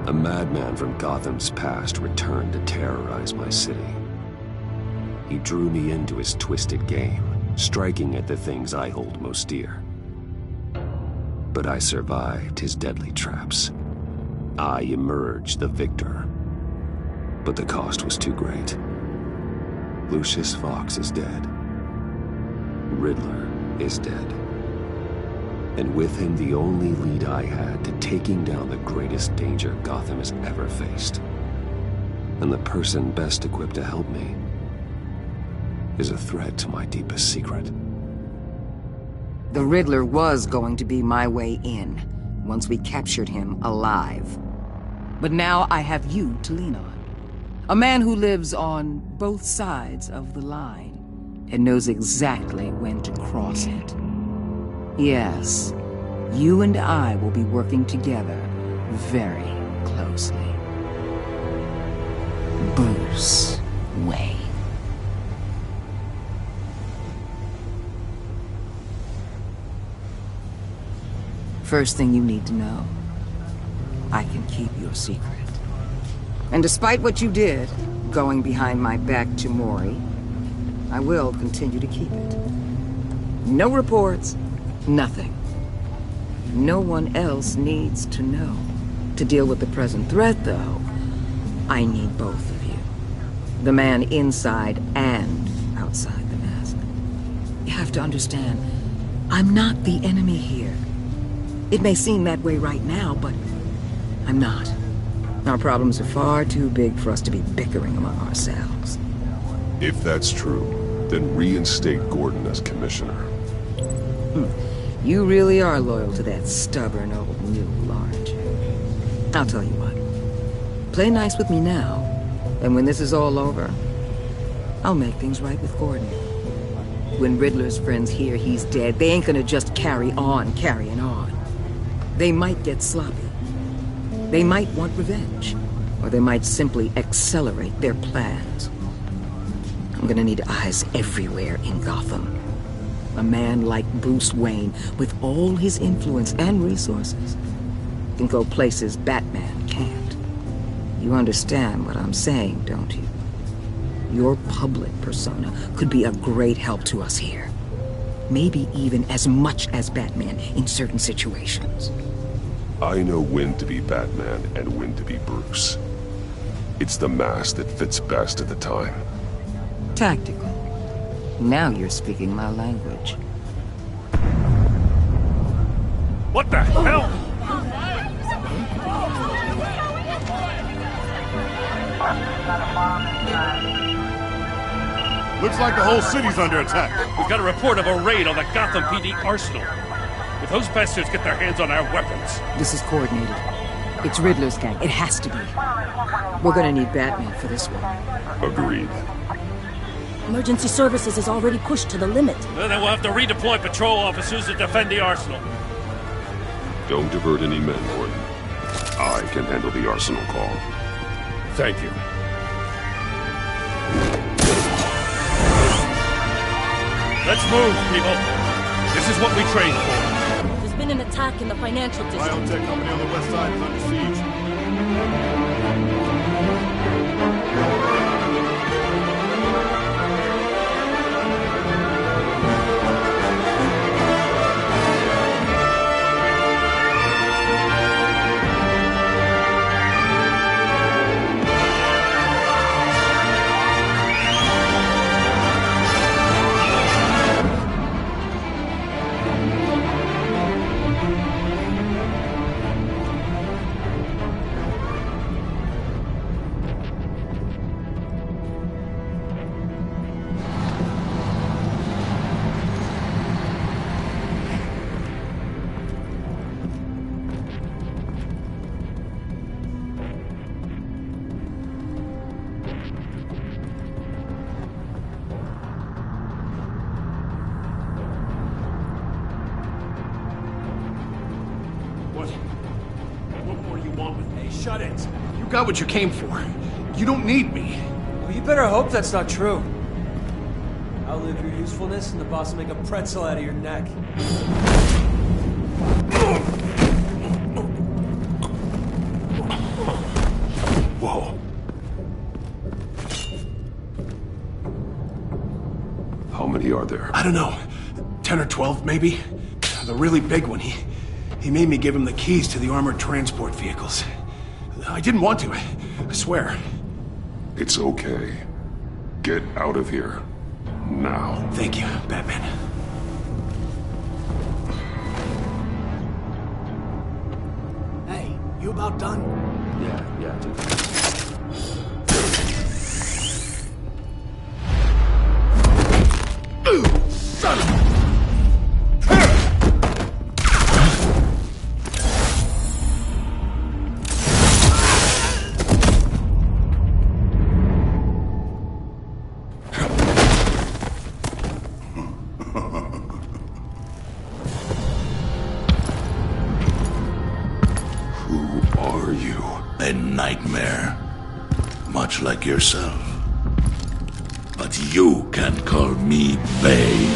A madman from Gotham's past returned to terrorize my city. He drew me into his twisted game, striking at the things I hold most dear. But I survived his deadly traps. I emerged the victor. But the cost was too great. Lucius Fox is dead. Riddler is dead. And with him, the only lead I had to taking down the greatest danger Gotham has ever faced. And the person best equipped to help me is a threat to my deepest secret. The Riddler was going to be my way in, once we captured him alive. But now I have you to lean on. A man who lives on both sides of the line, and knows exactly when to cross it. Yes, you and I will be working together very closely. Bruce Wayne. First thing you need to know, I can keep your secret. And despite what you did, going behind my back to Mori, I will continue to keep it. No reports, nothing. No one else needs to know. To deal with the present threat, though, I need both of you. The man inside and outside the mask. You have to understand, I'm not the enemy here. It may seem that way right now, but I'm not. Our problems are far too big for us to be bickering among ourselves. If that's true, then reinstate Gordon as commissioner. You really are loyal to that stubborn old mule, aren't you? I'll tell you what. Play nice with me now, and when this is all over, I'll make things right with Gordon. When Riddler's friends hear he's dead, they ain't gonna just carry on carrying on. They might get sloppy. They might want revenge, or they might simply accelerate their plans. I'm gonna need eyes everywhere in Gotham. A man like Bruce Wayne, with all his influence and resources, can go places Batman can't. You understand what I'm saying, don't you? Your public persona could be a great help to us here. Maybe even as much as Batman in certain situations. I know when to be Batman and when to be Bruce. It's the mask that fits best at the time. Tactical. Now you're speaking my language. What the hell? Looks like the whole city's under attack. We got a report of a raid on the Gotham PD arsenal. If those bastards get their hands on our weapons... This is coordinated. It's Riddler's gang. It has to be. We're gonna need Batman for this one. Agreed. Emergency services is already pushed to the limit. Then we'll have to redeploy patrol officers to defend the arsenal. Don't divert any men, Gordon. I can handle the arsenal call. Thank you. Let's move, people. This is what we trained for. There's been an attack in the financial district. Biotech company on the west side is under siege. Shut it. You got what you came for. You don't need me. Well, you better hope that's not true. Outlive your usefulness and the boss will make a pretzel out of your neck. are there? I don't know. 10 or 12, maybe? The really big one. He made me give him the keys to the armored transport vehicles. I didn't want to, I swear. It's okay. Get out of here. Now. Thank you, Batman. Hey, you about done? Yeah, dude. Son of a... A nightmare, much like yourself. But you can call me Bane.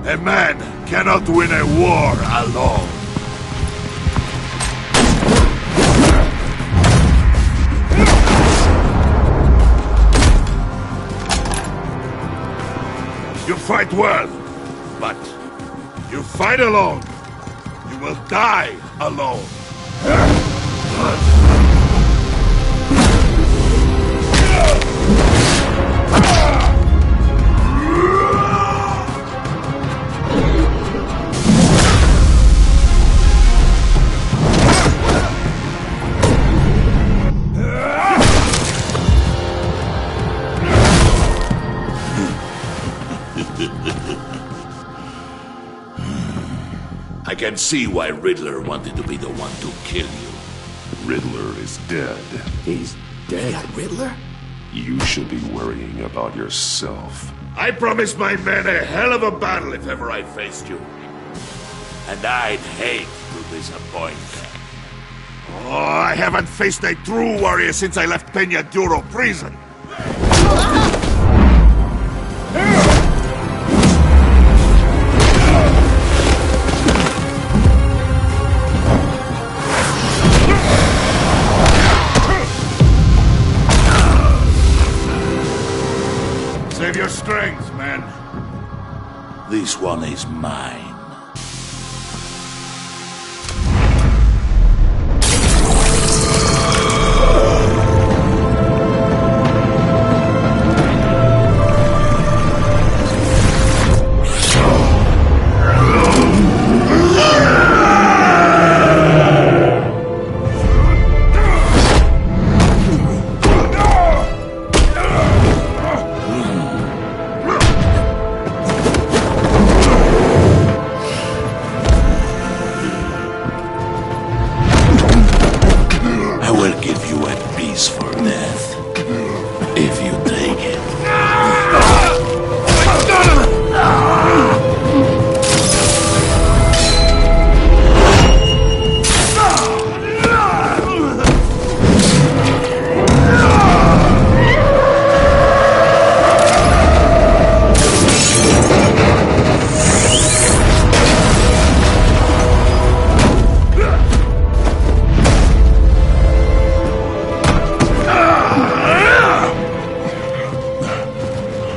A man cannot win a war alone. You fight well, but you fight alone. You will die alone. I can see why Riddler wanted to be the one to kill you. Riddler is dead. He's dead. That Riddler? You should be worrying about yourself. I promised my men a hell of a battle if ever I faced you. And I'd hate to disappoint them. Oh, I haven't faced a true warrior since I left Peña Duro prison. Save your strength, man. This one is mine.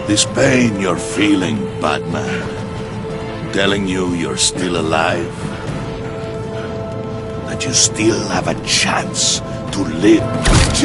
This pain you're feeling, Batman, telling you you're still alive, that you still have a chance to live. Did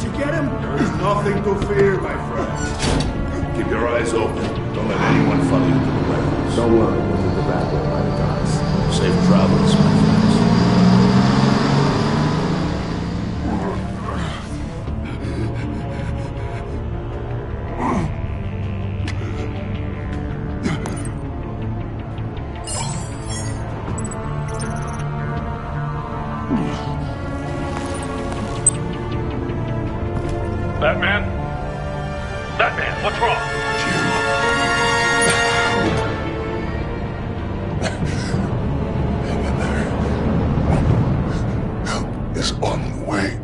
you get him? There's nothing to fear, my friend. Keep your eyes open. Don't let anyone follow you to the warehouse. Don't worry, we'll leave the Batman by the docks. Safe travels, my friends. Batman? Batman, what's wrong? Help is on the way.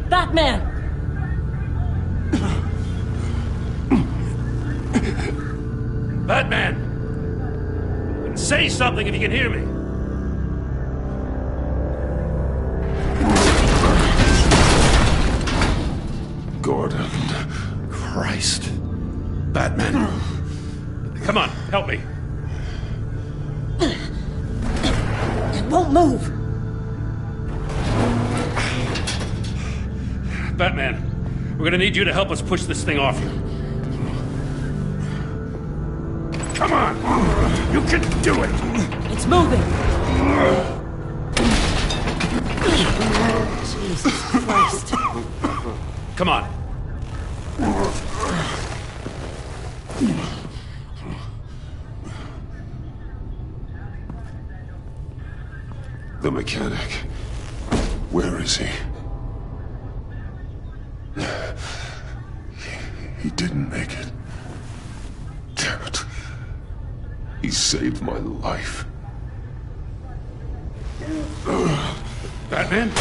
Batman! Batman! Say something if you can hear me. Gordon. Christ. Batman. Come on, help me. It won't move! Batman, we're gonna need you to help us push this thing off you. Come on! You can do it! It's moving! Jesus Christ. Come on. The mechanic. Where is he? He didn't make it. Damn it. He saved my life. Batman?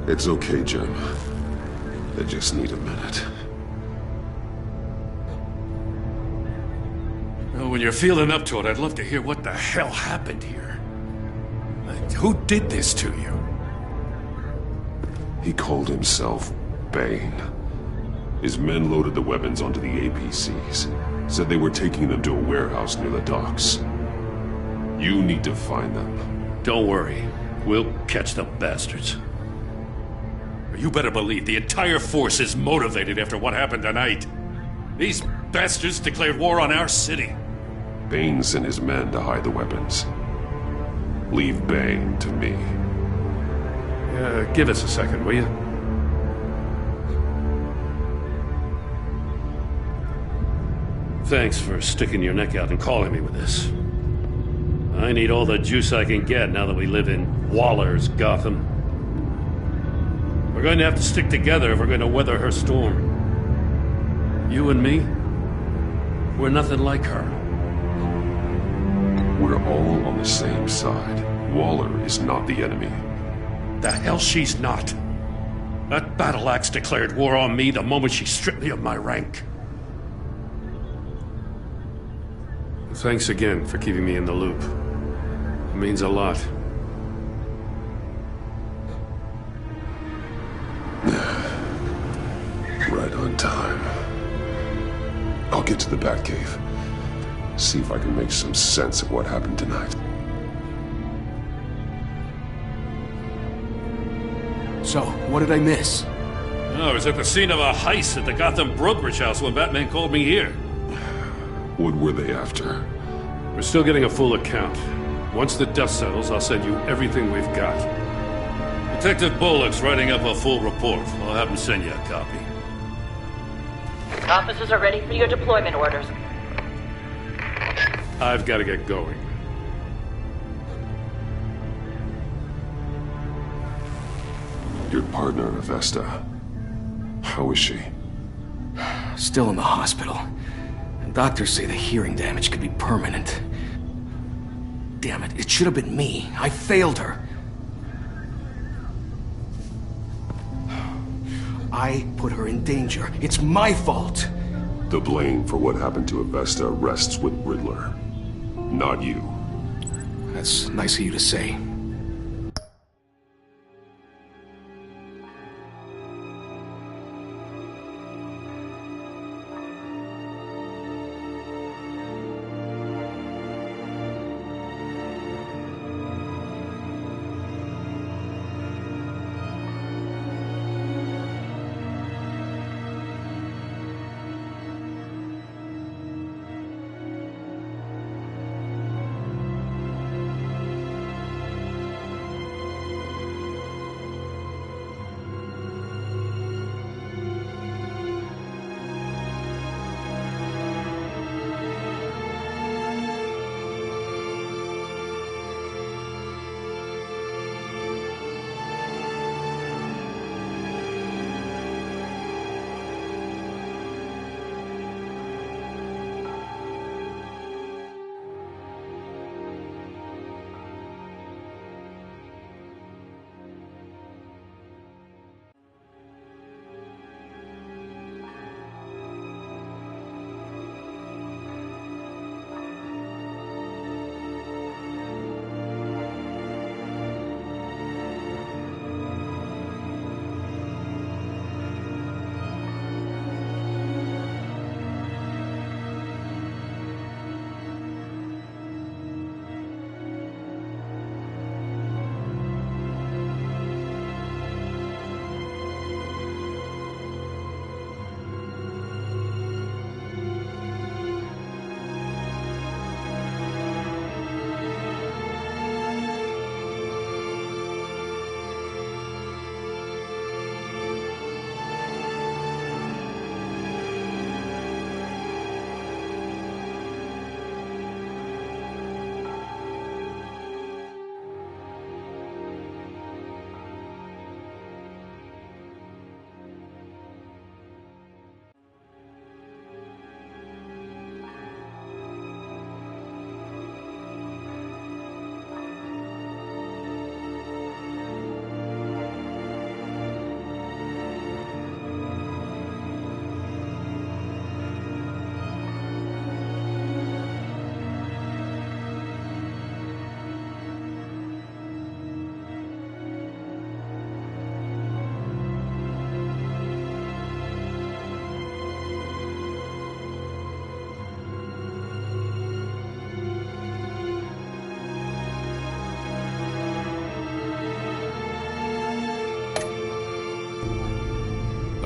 It's okay, Jim. I just need a minute. Well, when you're feeling up to it, I'd love to hear what the hell happened here. Like, who did this to you? He called himself Bane. His men loaded the weapons onto the APCs. Said they were taking them to a warehouse near the docks. You need to find them. Don't worry. We'll catch the bastards. You better believe the entire force is motivated after what happened tonight. These bastards declared war on our city. Bane sent his men to hide the weapons. Leave Bane to me. Give us a second, will you? Thanks for sticking your neck out and calling me with this. I need all the juice I can get now that we live in Waller's Gotham. We're going to have to stick together if we're going to weather her storm. You and me, we're nothing like her. We're all on the same side. Waller is not the enemy. The hell she's not. That battle axe declared war on me the moment she stripped me of my rank. Thanks again for keeping me in the loop. It means a lot. Right on time. I'll get to the Batcave. See if I can make some sense of what happened tonight. So, what did I miss? I was at the scene of a heist at the Gotham brokerage house when Batman called me here. What were they after? We're still getting a full account. Once the dust settles, I'll send you everything we've got. Detective Bullock's writing up a full report. I'll have him send you a copy. Officers are ready for your deployment orders. I've got to get going. Your partner, Avesta. How is she? Still in the hospital. And doctors say the hearing damage could be permanent. Damn it, it should have been me. I failed her. I put her in danger. It's my fault. The blame for what happened to Avesta rests with Riddler. Not you. That's nice of you to say.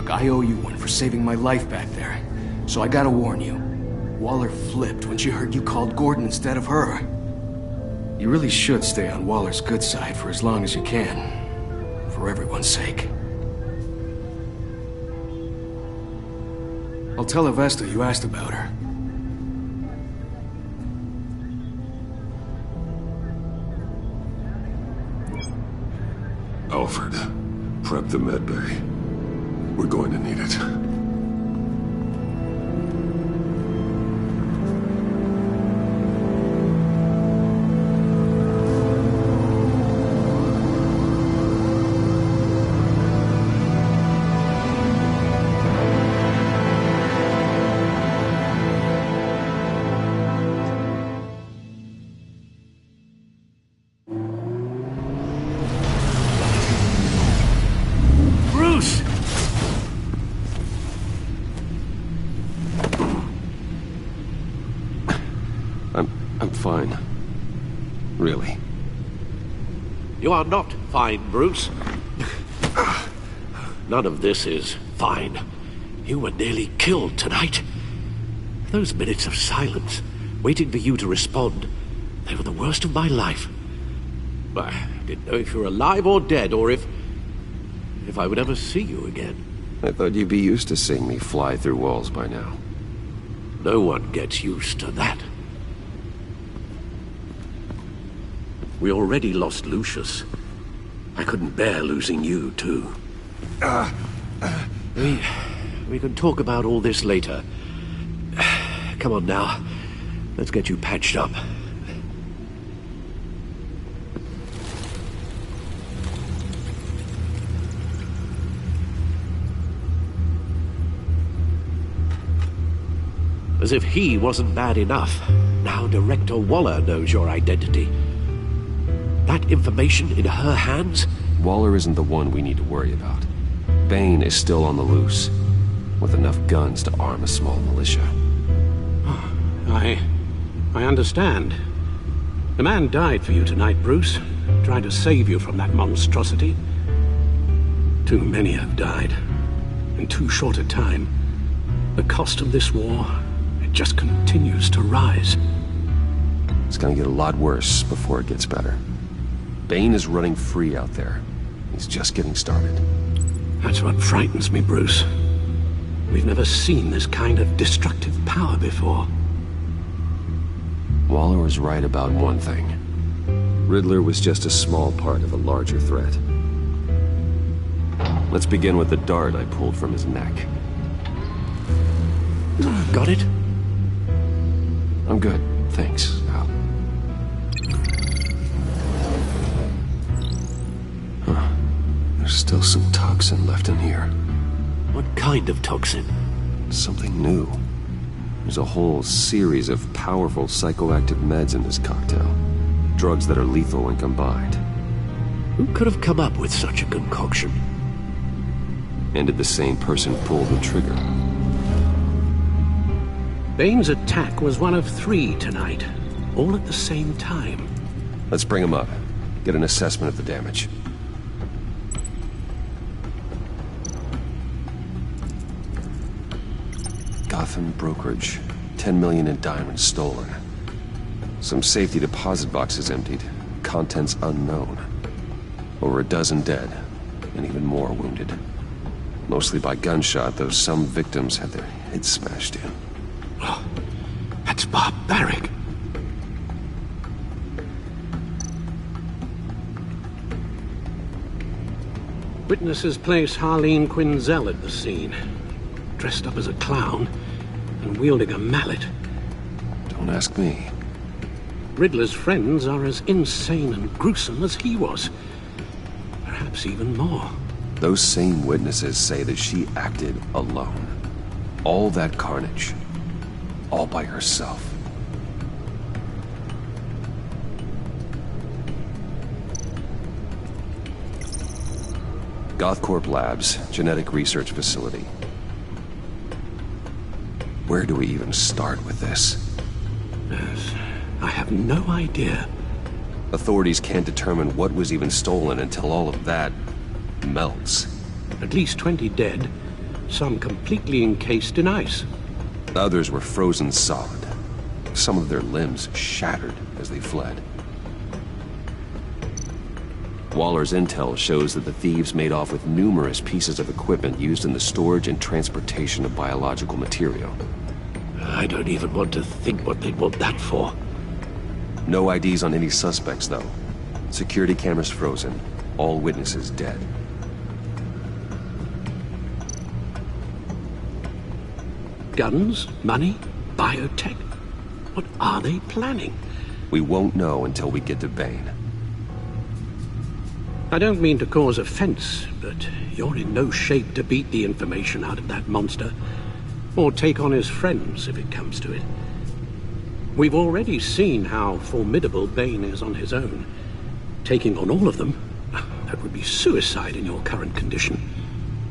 Look, I owe you one for saving my life back there. So I gotta warn you. Waller flipped when she heard you called Gordon instead of her. You really should stay on Waller's good side for as long as you can. For everyone's sake. I'll tell Avesta you asked about her. Alfred, prep the med bay. We're going to need it. I'm fine. Really. You are not fine, Bruce. None of this is fine. You were nearly killed tonight. Those minutes of silence, waiting for you to respond, they were the worst of my life. I didn't know if you were alive or dead, or if I would ever see you again. I thought you'd be used to seeing me fly through walls by now. No one gets used to that. We already lost Lucius. I couldn't bear losing you, too. We can talk about all this later. Come on now. Let's get you patched up. As if he wasn't bad enough, now Director Waller knows your identity. That information in her hands? Waller isn't the one we need to worry about. Bane is still on the loose, with enough guns to arm a small militia. I understand. The man died for you tonight, Bruce. Trying to save you from that monstrosity. Too many have died. In too short a time. The cost of this war, it just continues to rise. It's gonna get a lot worse before it gets better. Bane is running free out there. He's just getting started. That's what frightens me, Bruce. We've never seen this kind of destructive power before. Waller was right about one thing. Riddler was just a small part of a larger threat. Let's begin with the dart I pulled from his neck. Got it? I'm good, thanks, Al. There's still some toxin left in here. What kind of toxin? Something new. There's a whole series of powerful psychoactive meds in this cocktail. Drugs that are lethal when combined. Who could have come up with such a concoction? And did the same person pull the trigger? Bane's attack was one of 3 tonight, all at the same time. Let's bring him up. Get an assessment of the damage. Gotham brokerage. 10 million in diamonds stolen. Some safety deposit boxes emptied. Contents unknown. Over a dozen dead, and even more wounded. Mostly by gunshot, though some victims had their heads smashed in. Oh, that's barbaric. Witnesses place Harleen Quinzel at the scene. Dressed up as a clown and wielding a mallet. Don't ask me. Riddler's friends are as insane and gruesome as he was. Perhaps even more. Those same witnesses say that she acted alone. All that carnage. All by herself. Gothcorp Labs, genetic research facility. Where do we even start with this? Yes, I have no idea. Authorities can't determine what was even stolen until all of that melts. At least 20 dead, some completely encased in ice. Others were frozen solid. Some of their limbs shattered as they fled. Waller's intel shows that the thieves made off with numerous pieces of equipment used in the storage and transportation of biological material. I don't even want to think what they'd want that for. No IDs on any suspects, though. Security cameras frozen. All witnesses dead. Guns? Money? Biotech? What are they planning? We won't know until we get to Bane. I don't mean to cause offense, but you're in no shape to beat the information out of that monster, or take on his friends if it comes to it. We've already seen how formidable Bane is on his own. Taking on all of them, that would be suicide in your current condition.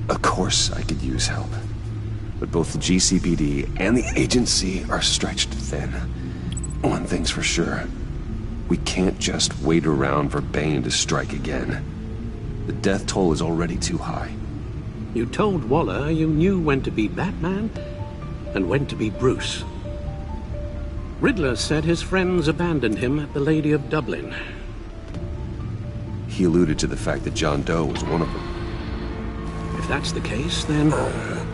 Of course I could use help. But both the GCPD and the agency are stretched thin. One thing's for sure. We can't just wait around for Bane to strike again. The death toll is already too high. You told Waller you knew when to be Batman and when to be Bruce. Riddler said his friends abandoned him at the Lady of Dublin. He alluded to the fact that John Doe was one of them. If that's the case, then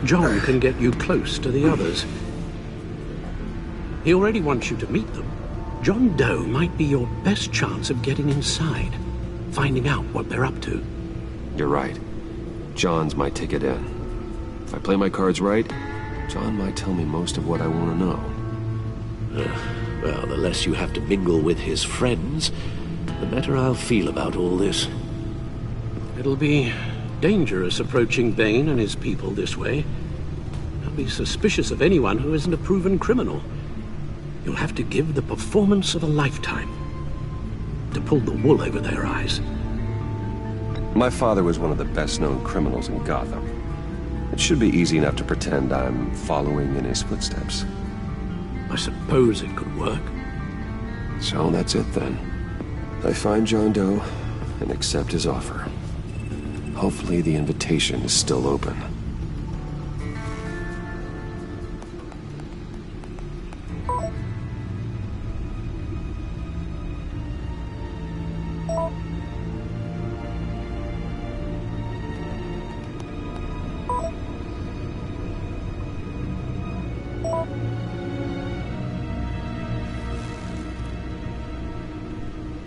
John can get you close to the others. He already wants you to meet them. John Doe might be your best chance of getting inside, finding out what they're up to. You're right. John's my ticket in. If I play my cards right, John might tell me most of what I want to know. Well, the less you have to mingle with his friends, the better I'll feel about all this. It'll be dangerous approaching Bane and his people this way. They'll be suspicious of anyone who isn't a proven criminal. You'll have to give the performance of a lifetime to pull the wool over their eyes. My father was one of the best-known criminals in Gotham. It should be easy enough to pretend I'm following in his footsteps. I suppose it could work. So that's it then. I find John Doe and accept his offer. Hopefully the invitation is still open.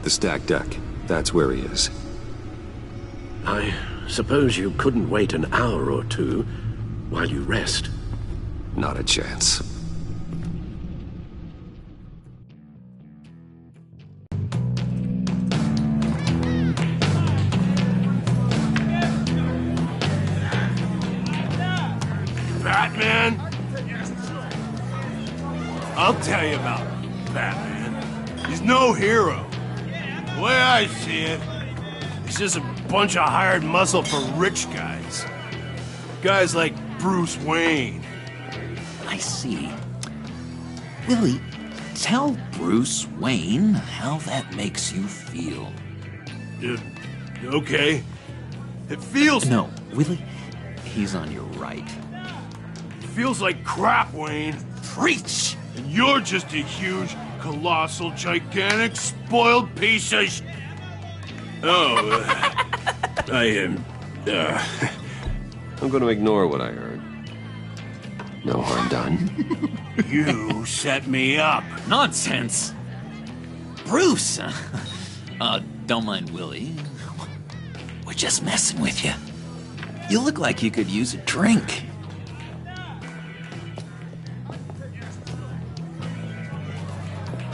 The stacked deck. That's where he is. I suppose you couldn't wait an hour or two while you rest? Not a chance. Batman? I'll tell you about Batman. He's no hero. The way I see it, he's just a bunch of hired muscle for rich guys. Guys like Bruce Wayne. I see. Willie, tell Bruce Wayne how that makes you feel. Okay. It feels... No, Willie, he's on your right. It feels like crap, Wayne. Preach! And you're just a huge, colossal, gigantic, spoiled piece of I am... I'm going to ignore what I heard. No harm done. You set me up. Nonsense! Bruce! Don't mind Willie. We're just messing with you. You look like you could use a drink.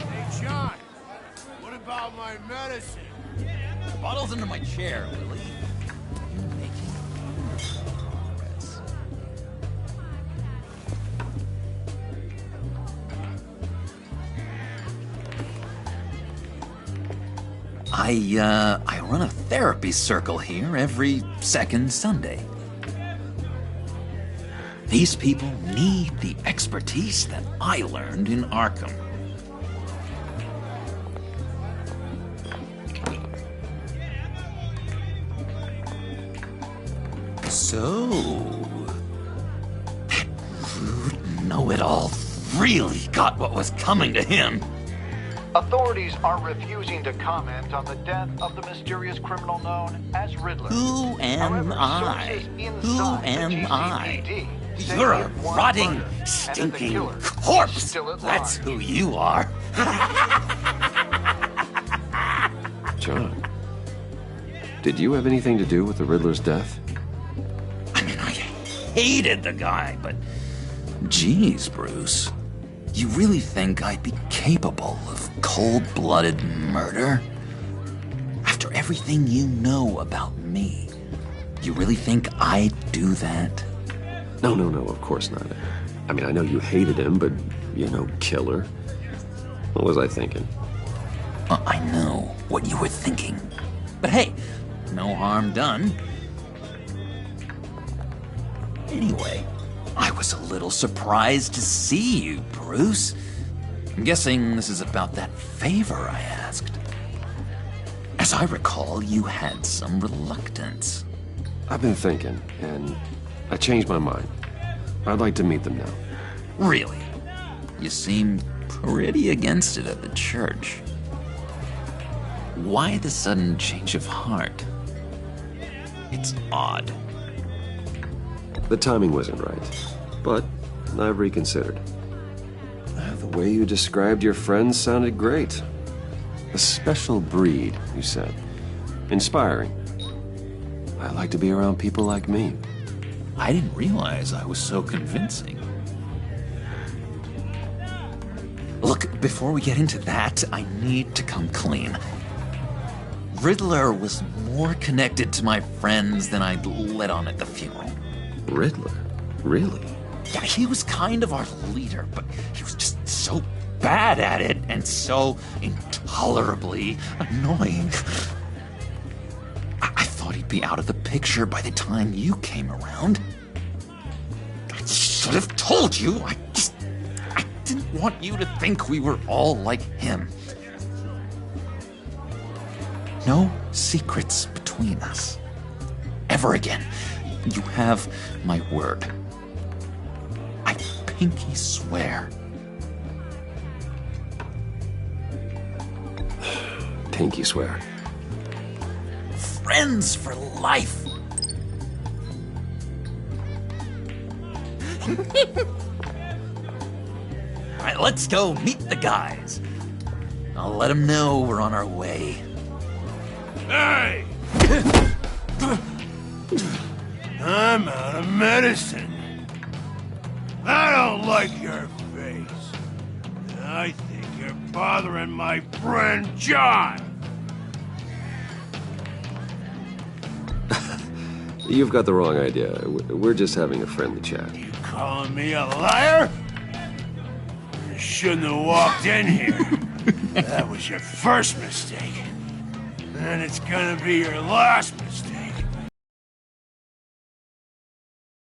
Hey, John. What about my medicine? The bottle's under my chair, Willie. You're making progress. I run a therapy circle here every second Sunday. These people need the expertise that I learned in Arkham. So, know-it-all really got what was coming to him. Authorities are refusing to comment on the death of the mysterious criminal known as Riddler. Who am I? Who am I? You're a rotting, stinking corpse. That's who you are. John, did you have anything to do with the Riddler's death? I mean, I hated the guy, but... Geez, Bruce. You really think I'd be capable of cold-blooded murder? After everything you know about me, you really think I'd do that? No, of course not. I mean, I know you hated him, but you're no killer. What was I thinking? I know what you were thinking. But hey, no harm done. Anyway, I was a little surprised to see you, Bruce. I'm guessing this is about that favor I asked. As I recall, you had some reluctance. I've been thinking, and I changed my mind. I'd like to meet them now. Really? You seemed pretty against it at the church. Why the sudden change of heart? It's odd. The timing wasn't right, but I've reconsidered. The way you described your friends sounded great. A special breed, you said. Inspiring. I like to be around people like me. I didn't realize I was so convincing. Look, before we get into that, I need to come clean. Riddler was more connected to my friends than I'd let on at the funeral. Riddler? Really? Yeah, he was kind of our leader, but he was just so bad at it and so intolerably annoying. I thought he'd be out of the picture by the time you came around. I should have told you. I didn't want you to think we were all like him. No secrets between us. Ever again. You have my word. I pinky swear. Pinky swear. Friends for life. All right, let's go meet the guys. I'll let them know we're on our way. Hey! I'm out of medicine. I don't like your face. I think you're bothering my friend John. You've got the wrong idea. We're just having a friendly chat. You calling me a liar? You shouldn't have walked in here. That was your first mistake. And it's gonna be your last mistake.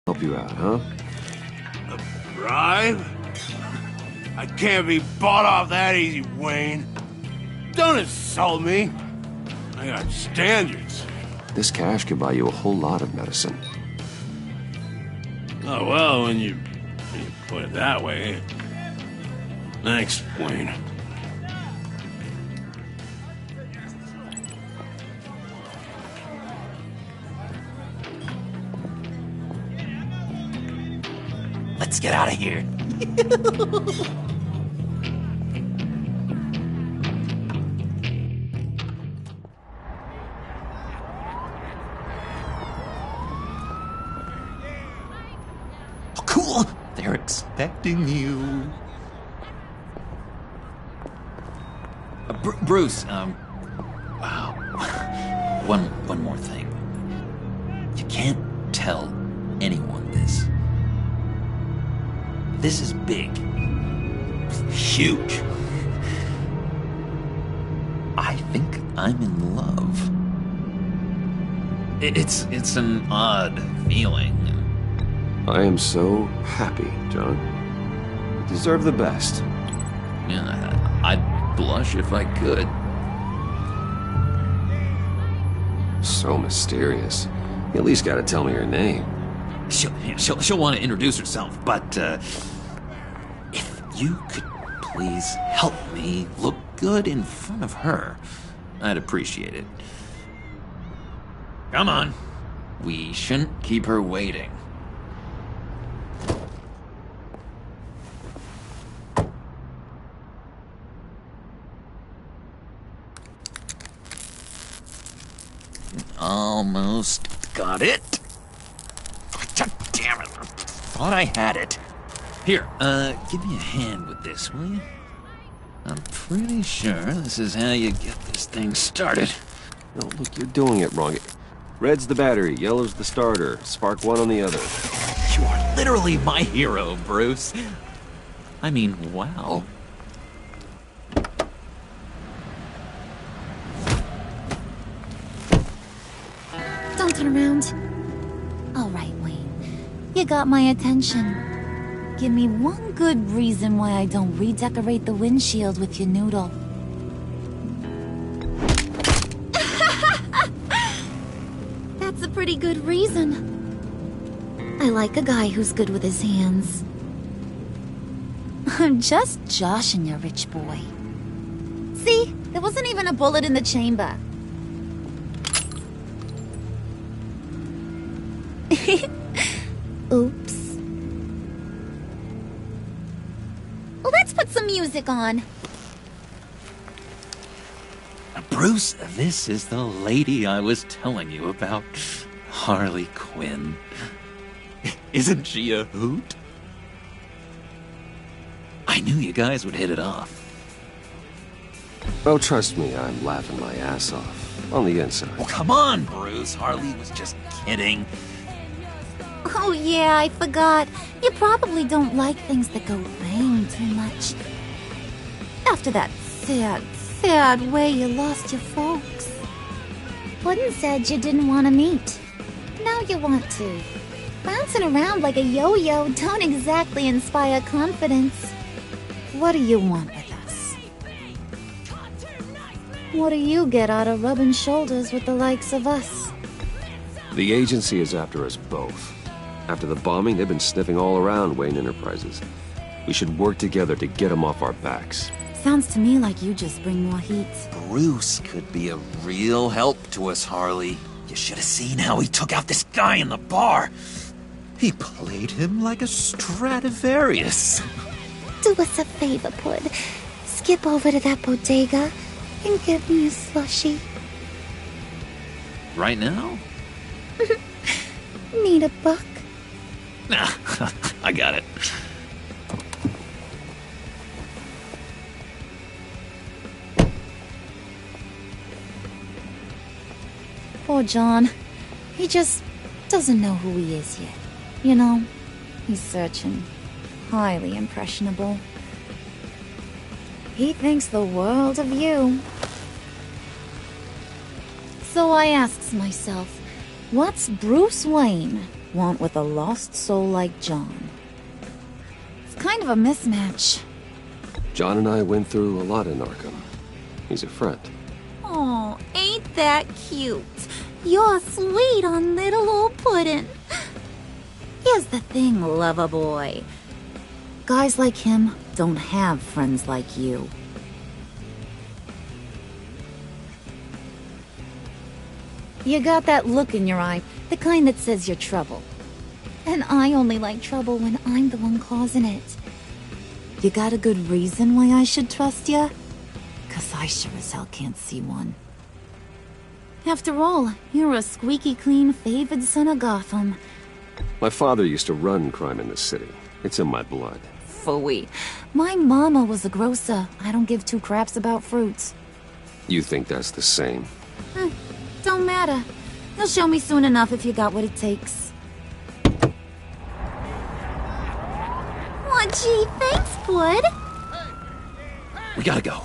Help you out, huh? A bribe? I can't be bought off that easy, Wayne. Don't insult me. I got standards. This cash could buy you a whole lot of medicine. Oh, well, when you put it that way. Thanks, Wayne. Let's get out of here. Oh, cool. They're expecting you. Bruce, wow. One more thing. You can't tell anyone this. This is big. Huge. I think I'm in love. It's an odd feeling. I am so happy, John. You deserve the best. Yeah, I'd blush if I could. So mysterious. You at least gotta tell me her name. She'll want to introduce herself, but you could please help me look good in front of her, I'd appreciate it. Come on. We shouldn't keep her waiting. Almost got it. God damn it. Thought I had it. Here, give me a hand with this, will you? I'm pretty sure this is how you get this thing started. No, look, you're doing it wrong. Red's the battery, yellow's the starter. Spark one on the other. You are literally my hero, Bruce. I mean, wow. Don't turn around. All right, Wayne. You got my attention. Give me one good reason why I don't redecorate the windshield with your noodle. That's a pretty good reason. I like a guy who's good with his hands. I'm just joshing you, rich boy. See? There wasn't even a bullet in the chamber. Oops. Let's put some music on. Bruce, this is the lady I was telling you about. Harley Quinn. Isn't she a hoot? I knew you guys would hit it off. Oh, trust me, I'm laughing my ass off. On the inside. Oh, come on, Bruce. Harley was just kidding. Oh yeah, I forgot. You probably don't like things that go bang too much. After that sad way you lost your folks. Puddin' said you didn't want to meet. Now you want to. Bouncing around like a yo-yo don't exactly inspire confidence. What do you want with us? What do you get out of rubbing shoulders with the likes of us? The agency is after us both. After the bombing, they've been sniffing all around Wayne Enterprises. We should work together to get them off our backs. Sounds to me like you just bring more heat. Bruce could be a real help to us, Harley. You should have seen how he took out this guy in the bar. He played him like a Stradivarius. Do us a favor, Pud. Skip over to that bodega and get me a slushie. Right now? Need a buck? I got it. Poor John. He just doesn't know who he is yet. You know, he's searching. Highly impressionable. He thinks the world of you. So I asks myself, what's Bruce Wayne want with a lost soul like John? It's kind of a mismatch. John and I went through a lot in Arkham. He's a friend. Oh, ain't that cute? You're sweet on little old Puddin'. Here's the thing, lover boy. Guys like him don't have friends like you. You got that look in your eye, the kind that says you're trouble. And I only like trouble when I'm the one causing it. You got a good reason why I should trust you? 'Cause I sure as hell can't see one. After all, you're a squeaky clean favored son of Gotham. My father used to run crime in this city. It's in my blood. Phooey. My mama was a grocer. I don't give two craps about fruits. You think that's the same? Don't matter. You'll show me soon enough if you got what it takes. Aw, gee, thanks, Bud. We gotta go.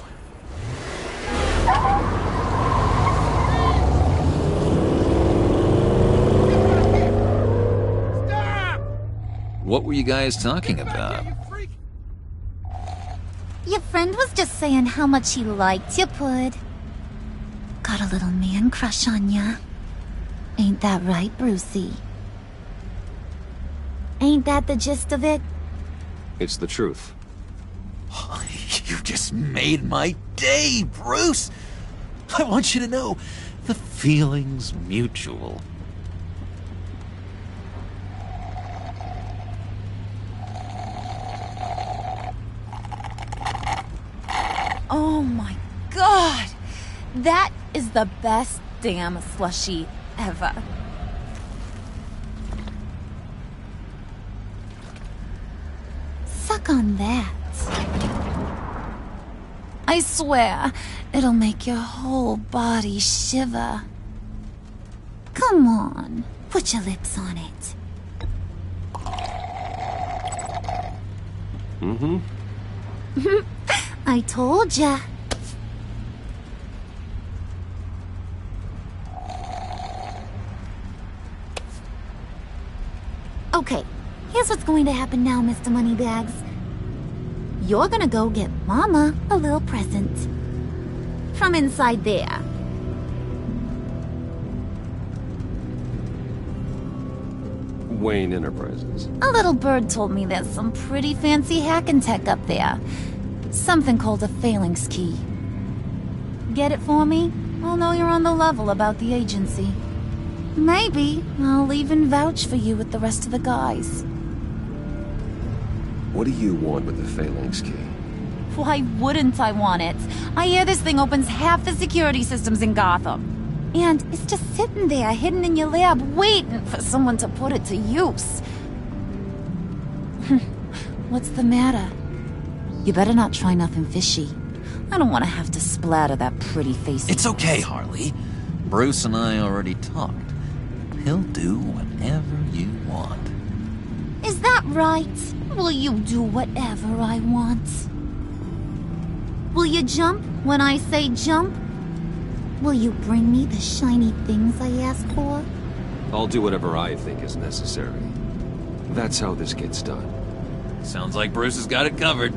What were you guys talking about? Your friend was just saying how much he liked you, Pud. Got a little man crush on ya. Ain't that right, Brucey? Ain't that the gist of it? It's the truth. just made my day, Bruce. I want you to know, the feeling's mutual. Oh my god! That is the best damn slushie ever. Suck on that. I swear, it'll make your whole body shiver. Come on, put your lips on it. Mm-hmm. I told ya. Okay, here's what's going to happen now, Mr. Moneybags. You're gonna go get Mama a little present. From inside there. Wayne Enterprises. A little bird told me there's some pretty fancy hacking tech up there. Something called a phalanx key. Get it for me? I'll know you're on the level about the agency. Maybe I'll even vouch for you with the rest of the guys. What do you want with the phalanx key? Why wouldn't I want it? I hear this thing opens half the security systems in Gotham. And it's just sitting there, hidden in your lab, waiting for someone to put it to use. What's the matter? You better not try nothing fishy. I don't want to have to splatter that pretty face. It's okay, Harley. Bruce and I already talked. He'll do whatever you want. Is that right? Will you do whatever I want? Will you jump when I say jump? Will you bring me the shiny things I ask for? I'll do whatever I think is necessary. That's how this gets done. Sounds like Bruce has got it covered.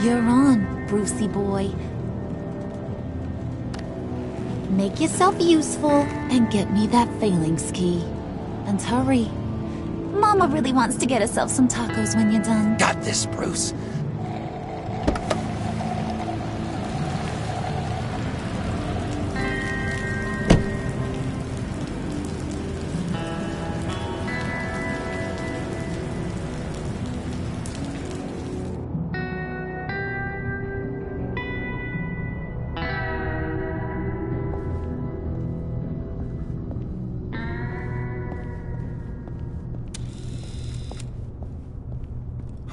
You're on, Brucey boy. Make yourself useful and get me that phalanx key. And hurry. Mama really wants to get herself some tacos when you're done. Got this, Bruce.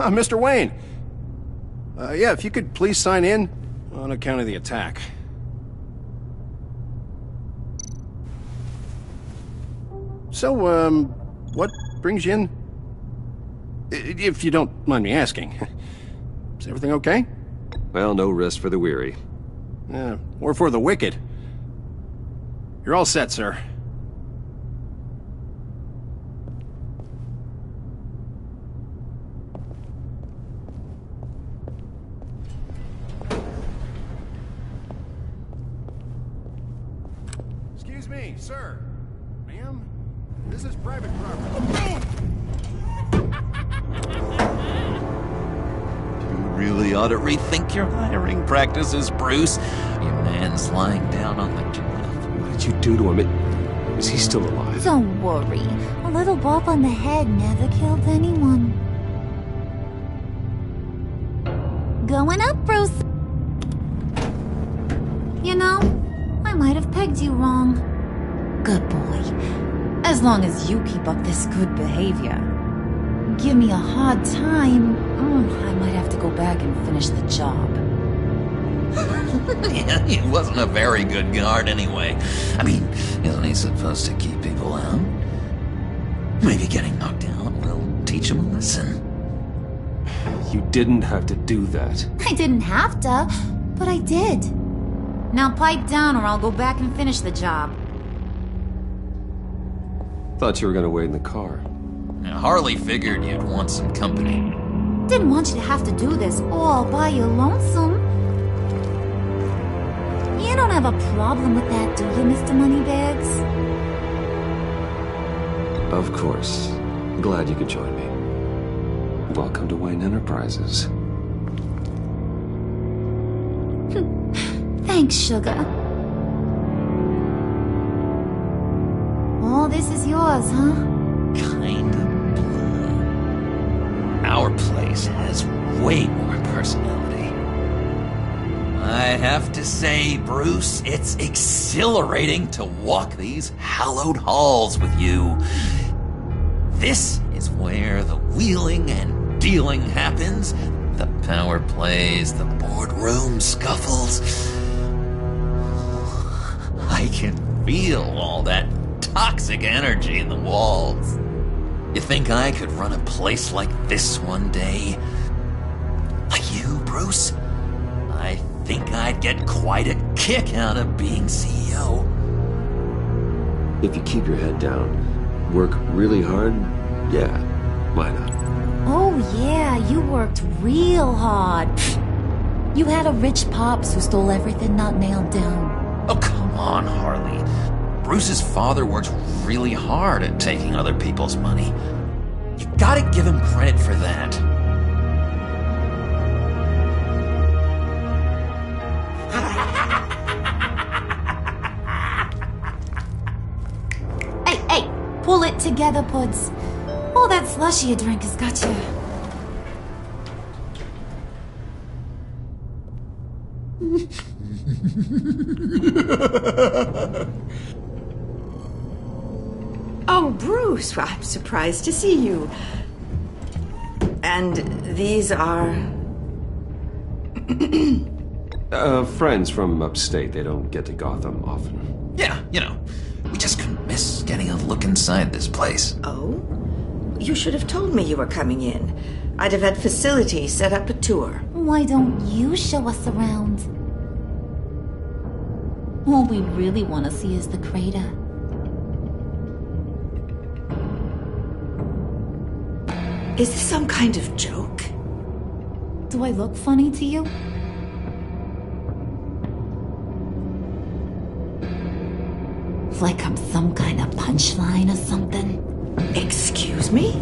Mr. Wayne. Yeah, if you could please sign in on account of the attack. So, what brings you in? If you don't mind me asking. Is everything okay? Well, no rest for the weary. Or for the wicked. You're all set, sir. Excuse me, sir. Ma'am, this is private property. You really ought to rethink your hiring practices, Bruce. Your man's lying down on the job. What did you do to him? Is he still alive? Don't worry. A little bump on the head never killed anyone. Going up, Bruce. You know, I might have pegged you wrong. Good boy. As long as you keep up this good behavior. Give me a hard time, I might have to go back and finish the job. Yeah, he wasn't a very good guard anyway. I mean, isn't he supposed to keep people out? Maybe getting knocked out will teach him a lesson. You didn't have to do that. I didn't have to, but I did. Now pipe down or I'll go back and finish the job. Thought you were gonna wait in the car. Now, Harley figured you'd want some company. Didn't want you to have to do this all by your lonesome. You don't have a problem with that, do you, Mr. Moneybags? Of course. Glad you could join me. Welcome to Wayne Enterprises. Thanks, sugar. All this is yours, huh? Kind of blue. Our place has way more personality. I have to say, Bruce, it's exhilarating to walk these hallowed halls with you. This is where the wheeling and dealing happens. The power plays, the boardroom scuffles. I can feel all that toxic energy in the walls. You think I could run a place like this one day? Like you, Bruce? I think I'd get quite a kick out of being CEO. If you keep your head down, work really hard, yeah, why not? Oh yeah, you worked real hard. You had a rich pops who stole everything not nailed down. Oh, come on, Harley. Bruce's father worked really hard at taking other people's money. You gotta give him credit for that. Hey, pull it together, Puds. All that slushy you drink has got you. Oh, Bruce, I'm surprised to see you. And these are... Friends from upstate. They don't get to Gotham often. Yeah, you know, we just couldn't miss getting a look inside this place. Oh? You should have told me you were coming in. I'd have had facilities set up a tour. Why don't you show us around? All we really want to see is the crater. Is this some kind of joke? Do I look funny to you? Like I'm some kind of punchline or something? Excuse me?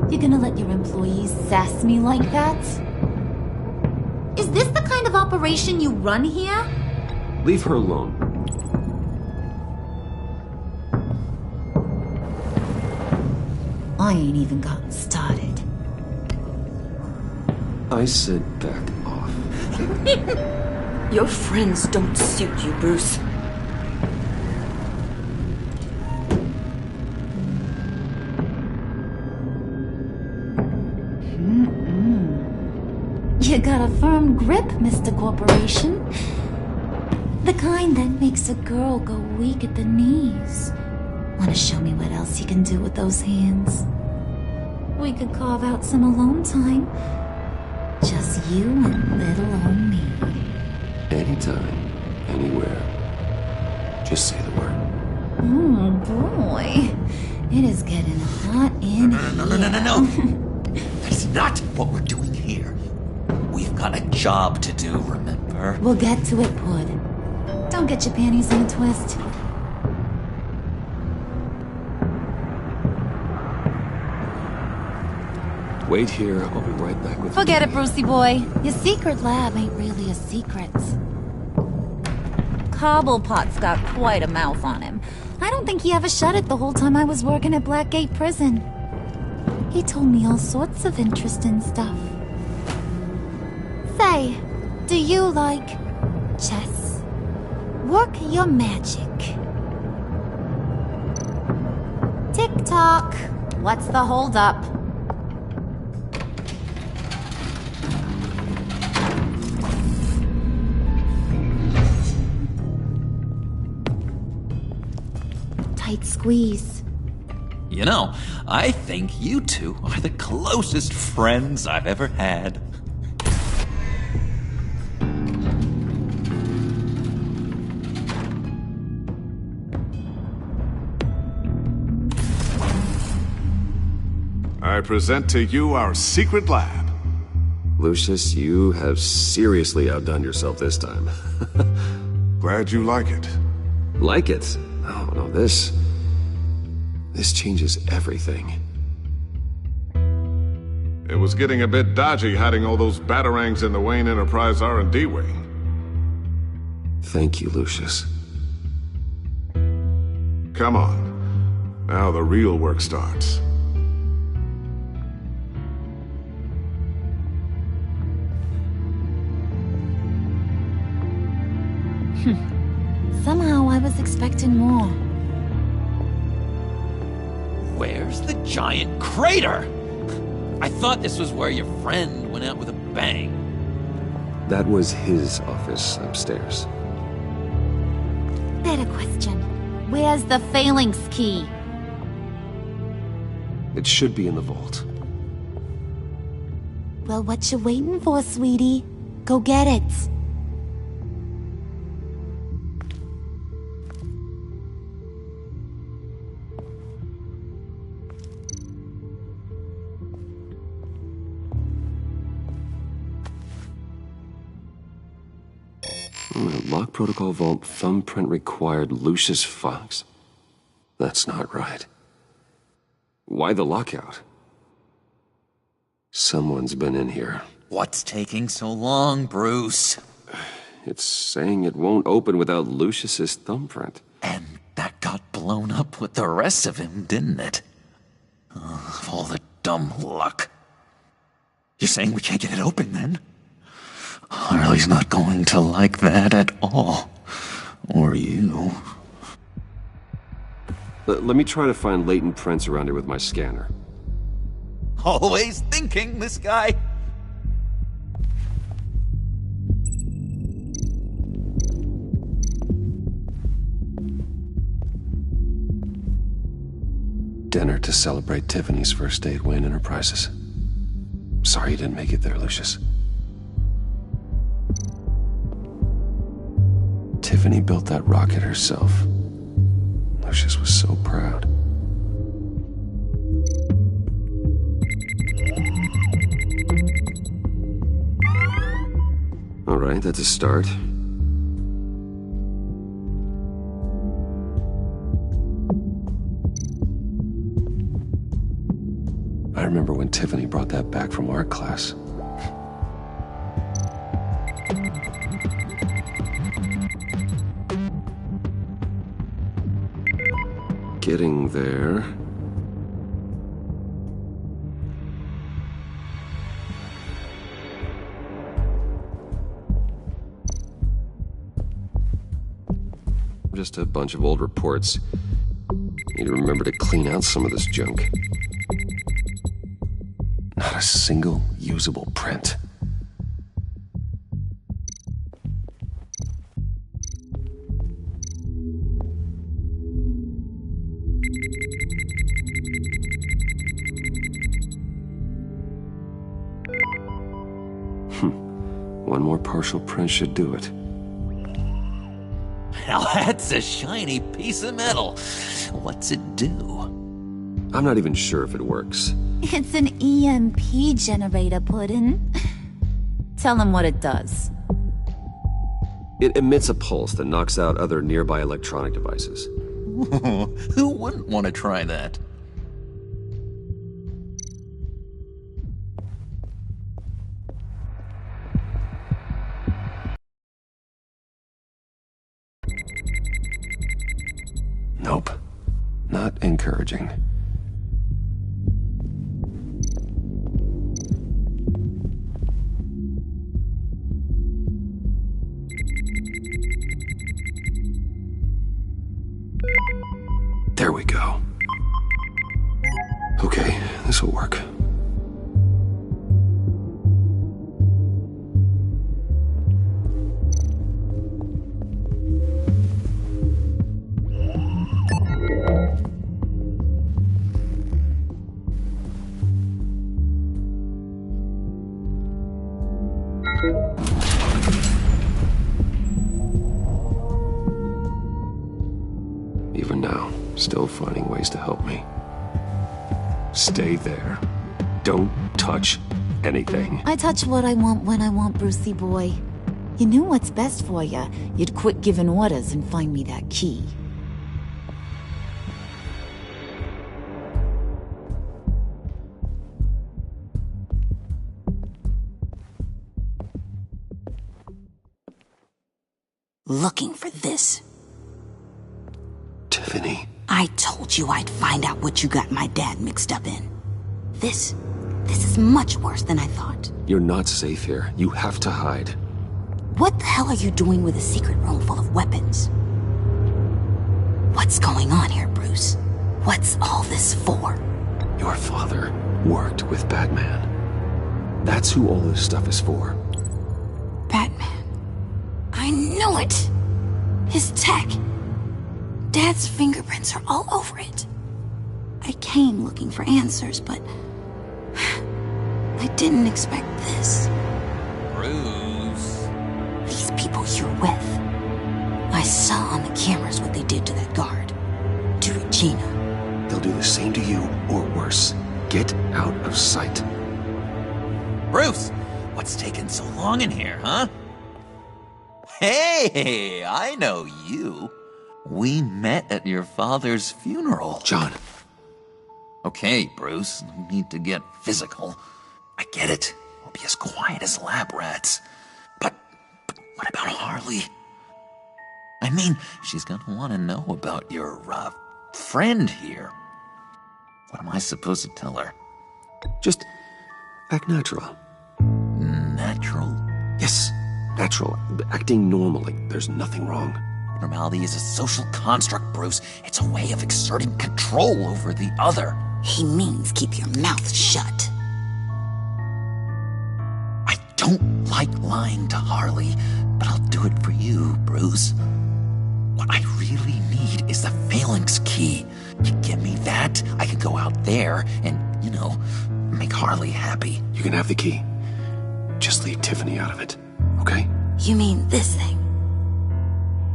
You gonna let your employees sass me like that? Is this the kind of operation you run here? Leave her alone. I ain't even gotten started. I said back off. Your friends don't suit you, Bruce. You got a firm grip, Mr. Corporation. The kind that makes a girl go weak at the knees. Want to show me what else you can do with those hands? We could carve out some alone time. Just you and little old me. Anytime, anywhere. Just say the word. Oh boy. It is getting hot in here. No. That's not what we're doing here. We've got a job to do, remember? We'll get to it, Pud. Don't get your panties in a twist. Wait here, I'll be right back with you. Forget it, Brucey boy. Your secret lab ain't really a secret. Cobblepot's got quite a mouth on him. I don't think he ever shut it the whole time I was working at Blackgate Prison. He told me all sorts of interesting stuff. Say, do you like chess? Work your magic. Tick-tock. What's the holdup? Tight squeeze. You know, I think you two are the closest friends I've ever had. I present to you our secret lab. Lucius, you have seriously outdone yourself this time. Glad you like it. Like it? Oh, no, this changes everything. It was getting a bit dodgy hiding all those batarangs in the Wayne Enterprise R&D wing. Thank you, Lucius. Come on. Now the real work starts. Somehow I was expecting more. Where's the giant crater? I thought this was where your friend went out with a bang. That was his office upstairs. Better question. Where's the phalanx key? It should be in the vault. Well, what you waiting for, sweetie? Go get it. Lock protocol vault thumbprint required Lucius Fox. That's not right. Why the lockout? Someone's been in here. What's taking so long, Bruce? It's saying it won't open without Lucius's thumbprint. And that got blown up with the rest of him, didn't it? All the dumb luck. You're saying we can't get it open, then? Harley's not going to like that at all. Or you. Let me try to find latent prints around here with my scanner. Always thinking, this guy. Dinner to celebrate Tiffany's first day at Wayne Enterprises. Sorry you didn't make it there, Lucius. Tiffany built that rocket herself. Lucius was so proud. All right, that's a start. I remember when Tiffany brought that back from art class. Getting there. Just a bunch of old reports. Need to remember to clean out some of this junk. Not a single usable print. One more partial print should do it. Now that's a shiny piece of metal. What's it do? I'm not even sure if it works. It's an EMP generator, Puddin'. Tell him what it does. It emits a pulse that knocks out other nearby electronic devices. Who wouldn't want to try that? Nope. Not encouraging. There we go. Okay, this will work. Even now, still finding ways to help me. Stay there. Don't touch anything. I touch what I want when I want, Brucey boy. You knew what's best for you. You'd quit giving orders and find me that key. Looking for this. Tiffany. I told you I'd find out what you got my dad mixed up in. This is much worse than I thought. You're not safe here. You have to hide. What the hell are you doing with a secret room full of weapons? What's going on here, Bruce? What's all this for? Your father worked with Batman. That's who all this stuff is for. Batman. I knew it! His tech. Dad's fingerprints are all over it. I came looking for answers, but I didn't expect this. Bruce. These people you're with. I saw on the cameras what they did to that guard. To Regina. They'll do the same to you, or worse. Get out of sight. Bruce, what's taking so long in here, huh? Hey, I know you. We met at your father's funeral. John. Okay, Bruce, no need to get physical. I get it. We'll be as quiet as lab rats. But what about Harley? I mean, she's gonna want to know about your, friend here. What am I supposed to tell her? Just act natural. Natural? Yes, natural. Acting normally. There's nothing wrong. Normality is a social construct, Bruce. It's a way of exerting control over the other. He means keep your mouth shut. I don't like lying to Harley, but I'll do it for you, Bruce. What I really need is the Phalanx key. You give me that, I can go out there and, make Harley happy. You can have the key. Just leave Tiffany out of it, okay? You mean this thing?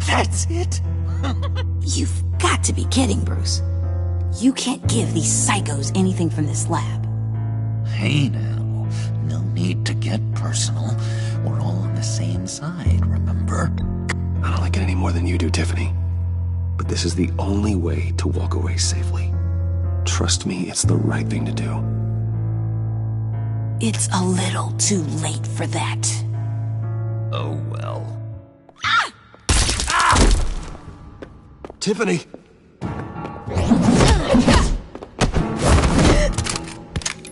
That's it? You've got to be kidding, Bruce. You can't give these psychos anything from this lab. Hey now, no need to get personal. We're all on the same side, remember? I don't like it any more than you do, Tiffany. But this is the only way to walk away safely. Trust me, it's the right thing to do. It's a little too late for that. Oh well. Tiffany!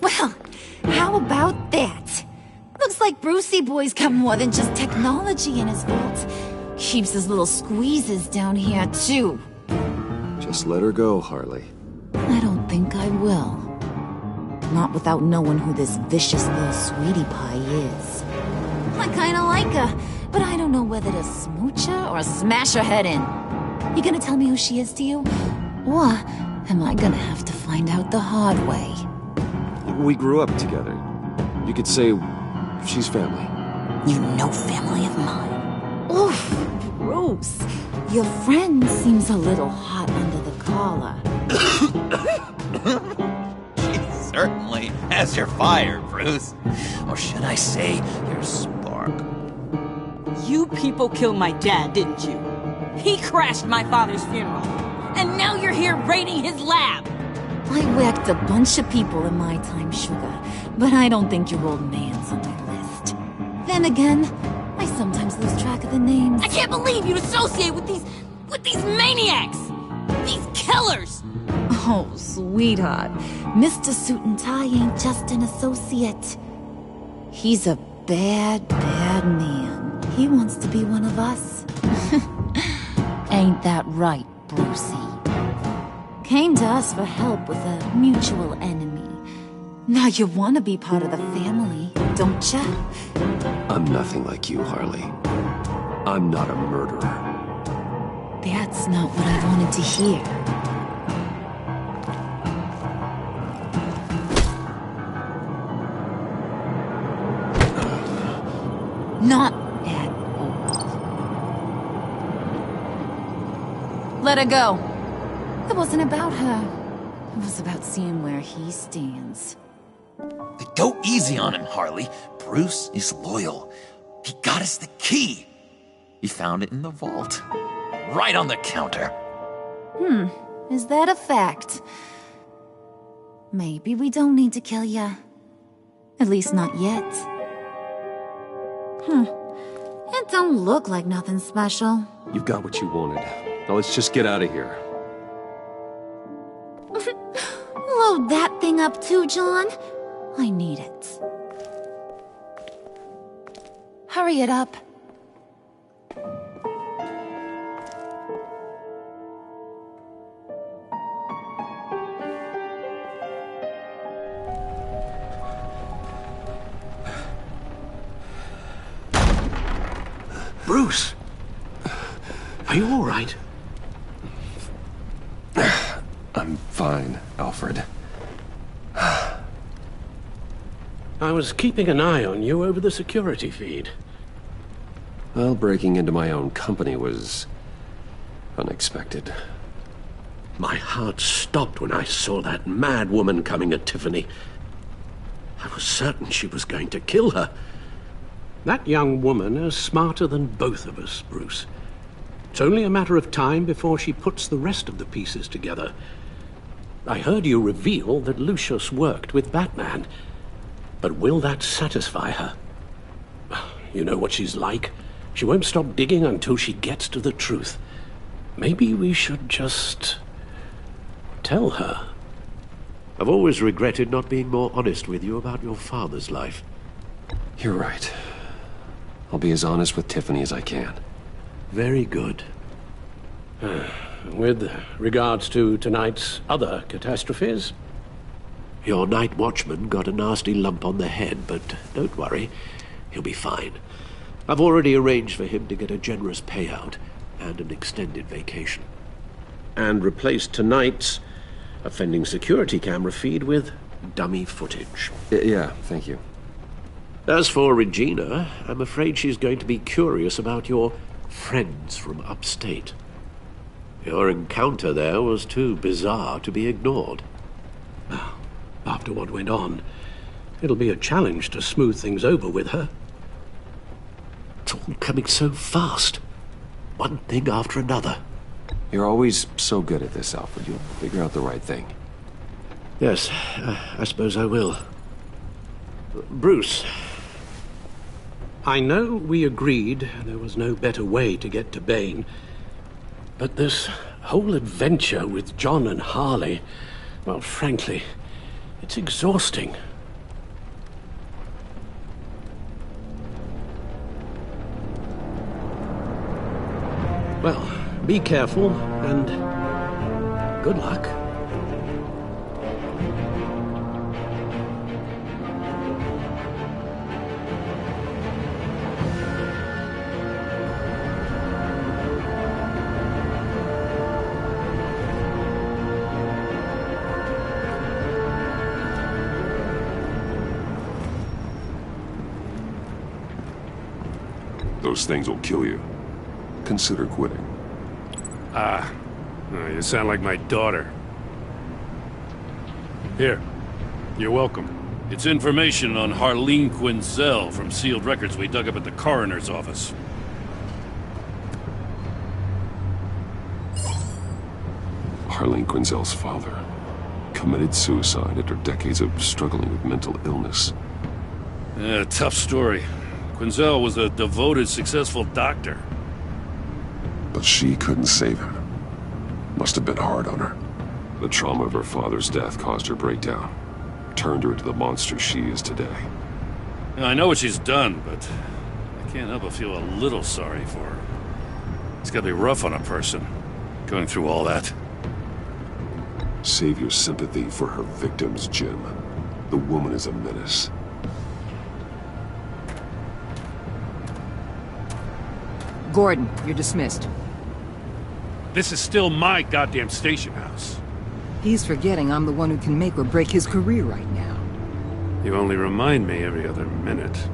Well, how about that? Looks like Brucey Boy's got more than just technology in his vault. Keeps his little squeezes down here, too. Just let her go, Harley. I don't think I will. Not without knowing who this vicious little sweetie pie is. I kinda like her, but I don't know whether to smooch her or smash her head in. You gonna tell me who she is to you? Or am I gonna have to find out the hard way? We grew up together. You could say she's family. You know family of mine. Oof, Bruce. Your friend seems a little hot under the collar. She certainly has your fire, Bruce. Or should I say, your spark. You people killed my dad, didn't you? He crashed my father's funeral. And now you're here raiding his lab. I whacked a bunch of people in my time, Sugar, but I don't think your old man's on my list. Then again, I sometimes lose track of the names. I can't believe you'd associate with these maniacs! These killers! Oh, sweetheart. Mr. Suit and Tie ain't just an associate. He's a bad, bad man. He wants to be one of us. Ain't that right, Brucey? Came to us for help with a mutual enemy. Now you want to be part of the family, don't ya? I'm nothing like you, Harley. I'm not a murderer. That's not what I wanted to hear. Not at all. Let her go. It wasn't about her. It was about seeing where he stands. Go easy on him, Harley. Bruce is loyal. He got us the key. He found it in the vault. Right on the counter. Is that a fact? Maybe we don't need to kill ya. At least not yet. It don't look like nothing special. You've got what you wanted. Now let's just get out of here. Load that thing up too, John. I need it. Hurry it up. Bruce! Are you all right? I'm fine, Alfred. I was keeping an eye on you over the security feed. Well, breaking into my own company was unexpected. My heart stopped when I saw that mad woman coming at Tiffany. I was certain she was going to kill her. That young woman is smarter than both of us, Bruce. It's only a matter of time before she puts the rest of the pieces together. I heard you reveal that Lucius worked with Batman. But will that satisfy her? You know what she's like. She won't stop digging until she gets to the truth. Maybe we should just tell her. I've always regretted not being more honest with you about your father's life. You're right. I'll be as honest with Tiffany as I can. Very good. With regards to tonight's other catastrophes? Your night watchman got a nasty lump on the head, but don't worry, he'll be fine. I've already arranged for him to get a generous payout and an extended vacation. And replaced tonight's offending security camera feed with dummy footage. Yeah, thank you. As for Regina, I'm afraid she's going to be curious about your friends from upstate. Your encounter there was too bizarre to be ignored. After what went on, it'll be a challenge to smooth things over with her. It's all coming so fast. One thing after another. You're always so good at this, Alfred. You'll figure out the right thing. Yes, I suppose I will. Bruce, I know we agreed there was no better way to get to Bane, but this whole adventure with John and Harley, well, frankly, it's exhausting. Well, be careful, and good luck. Those things will kill you. Consider quitting. You sound like my daughter. Here, you're welcome. It's information on Harleen Quinzel from sealed records we dug up at the coroner's office. Harleen Quinzel's father committed suicide after decades of struggling with mental illness. Yeah, tough story. Quinzel was a devoted, successful doctor. But she couldn't save him. Must have been hard on her. The trauma of her father's death caused her breakdown. Turned her into the monster she is today. Now, I know what she's done, but I can't help but feel a little sorry for her. It's gotta be rough on a person, going through all that. Save your sympathy for her victims, Jim. The woman is a menace. Gordon, you're dismissed. This is still my goddamn station house. He's forgetting I'm the one who can make or break his career right now. You only remind me every other minute.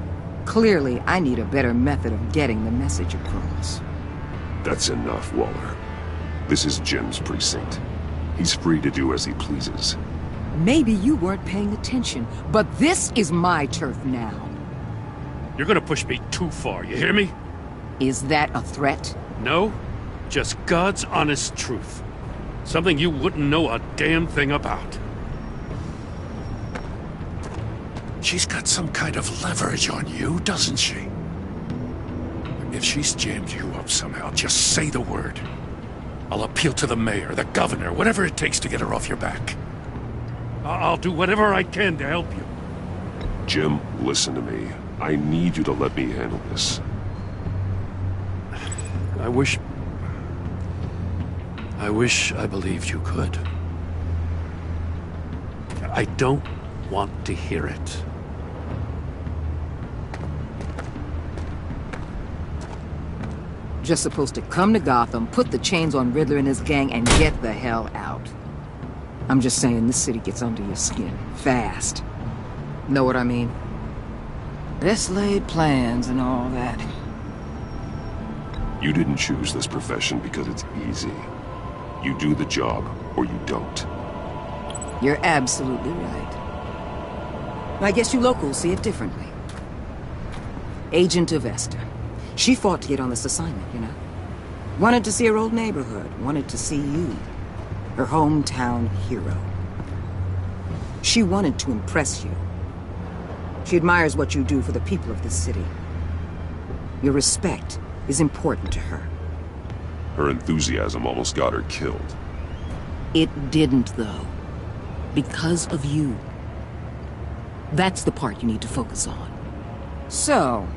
Clearly, I need a better method of getting the message across. That's enough, Waller. This is Jim's precinct. He's free to do as he pleases. Maybe you weren't paying attention, but this is my turf now. You're gonna push me too far, you hear me? Is that a threat? No, just God's honest truth. Something you wouldn't know a damn thing about. She's got some kind of leverage on you, doesn't she? If she's jammed you up somehow, just say the word. I'll appeal to the mayor, the governor, whatever it takes to get her off your back. I'll do whatever I can to help you. Jim, listen to me. I need you to let me handle this. I wish I believed you could. I don't want to hear it. Just supposed to come to Gotham, put the chains on Riddler and his gang, and get the hell out. I'm just saying, this city gets under your skin. Fast. Know what I mean? Best laid plans and all that. You didn't choose this profession because it's easy. You do the job, or you don't. You're absolutely right. I guess you locals see it differently. Agent of Esther. She fought to get on this assignment, you know? Wanted to see her old neighborhood. Wanted to see you. Her hometown hero. She wanted to impress you. She admires what you do for the people of this city. Your respect is important to her. Her enthusiasm almost got her killed. It didn't, though. Because of you. That's the part you need to focus on. So,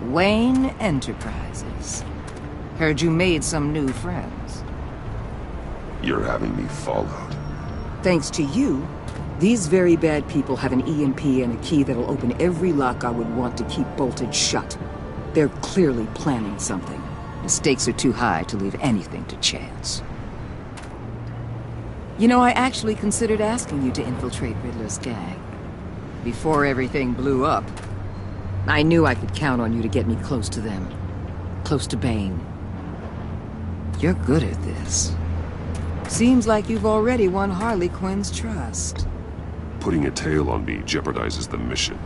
Wayne Enterprises. Heard you made some new friends. You're having me followed. Thanks to you, these very bad people have an EMP and a key that'll open every lock I would want to keep bolted shut. They're clearly planning something. The stakes are too high to leave anything to chance. You know, I actually considered asking you to infiltrate Riddler's gang. Before everything blew up, I knew I could count on you to get me close to them. Close to Bane. You're good at this. Seems like you've already won Harley Quinn's trust. Putting a tail on me jeopardizes the mission.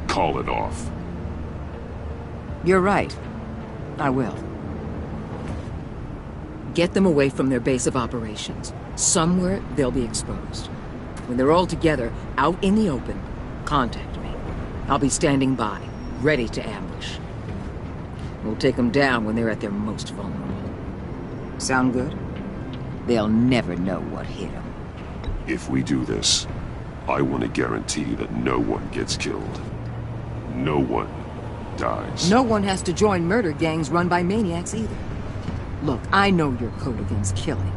Call it off. You're right. I will. Get them away from their base of operations. Somewhere they'll be exposed. When they're all together, out in the open, contact me. I'll be standing by, ready to ambush. We'll take them down when they're at their most vulnerable. Sound good? They'll never know what hit them. If we do this, I want to guarantee that no one gets killed. No one dies. No one has to join murder gangs run by maniacs either. Look, I know your code against killing,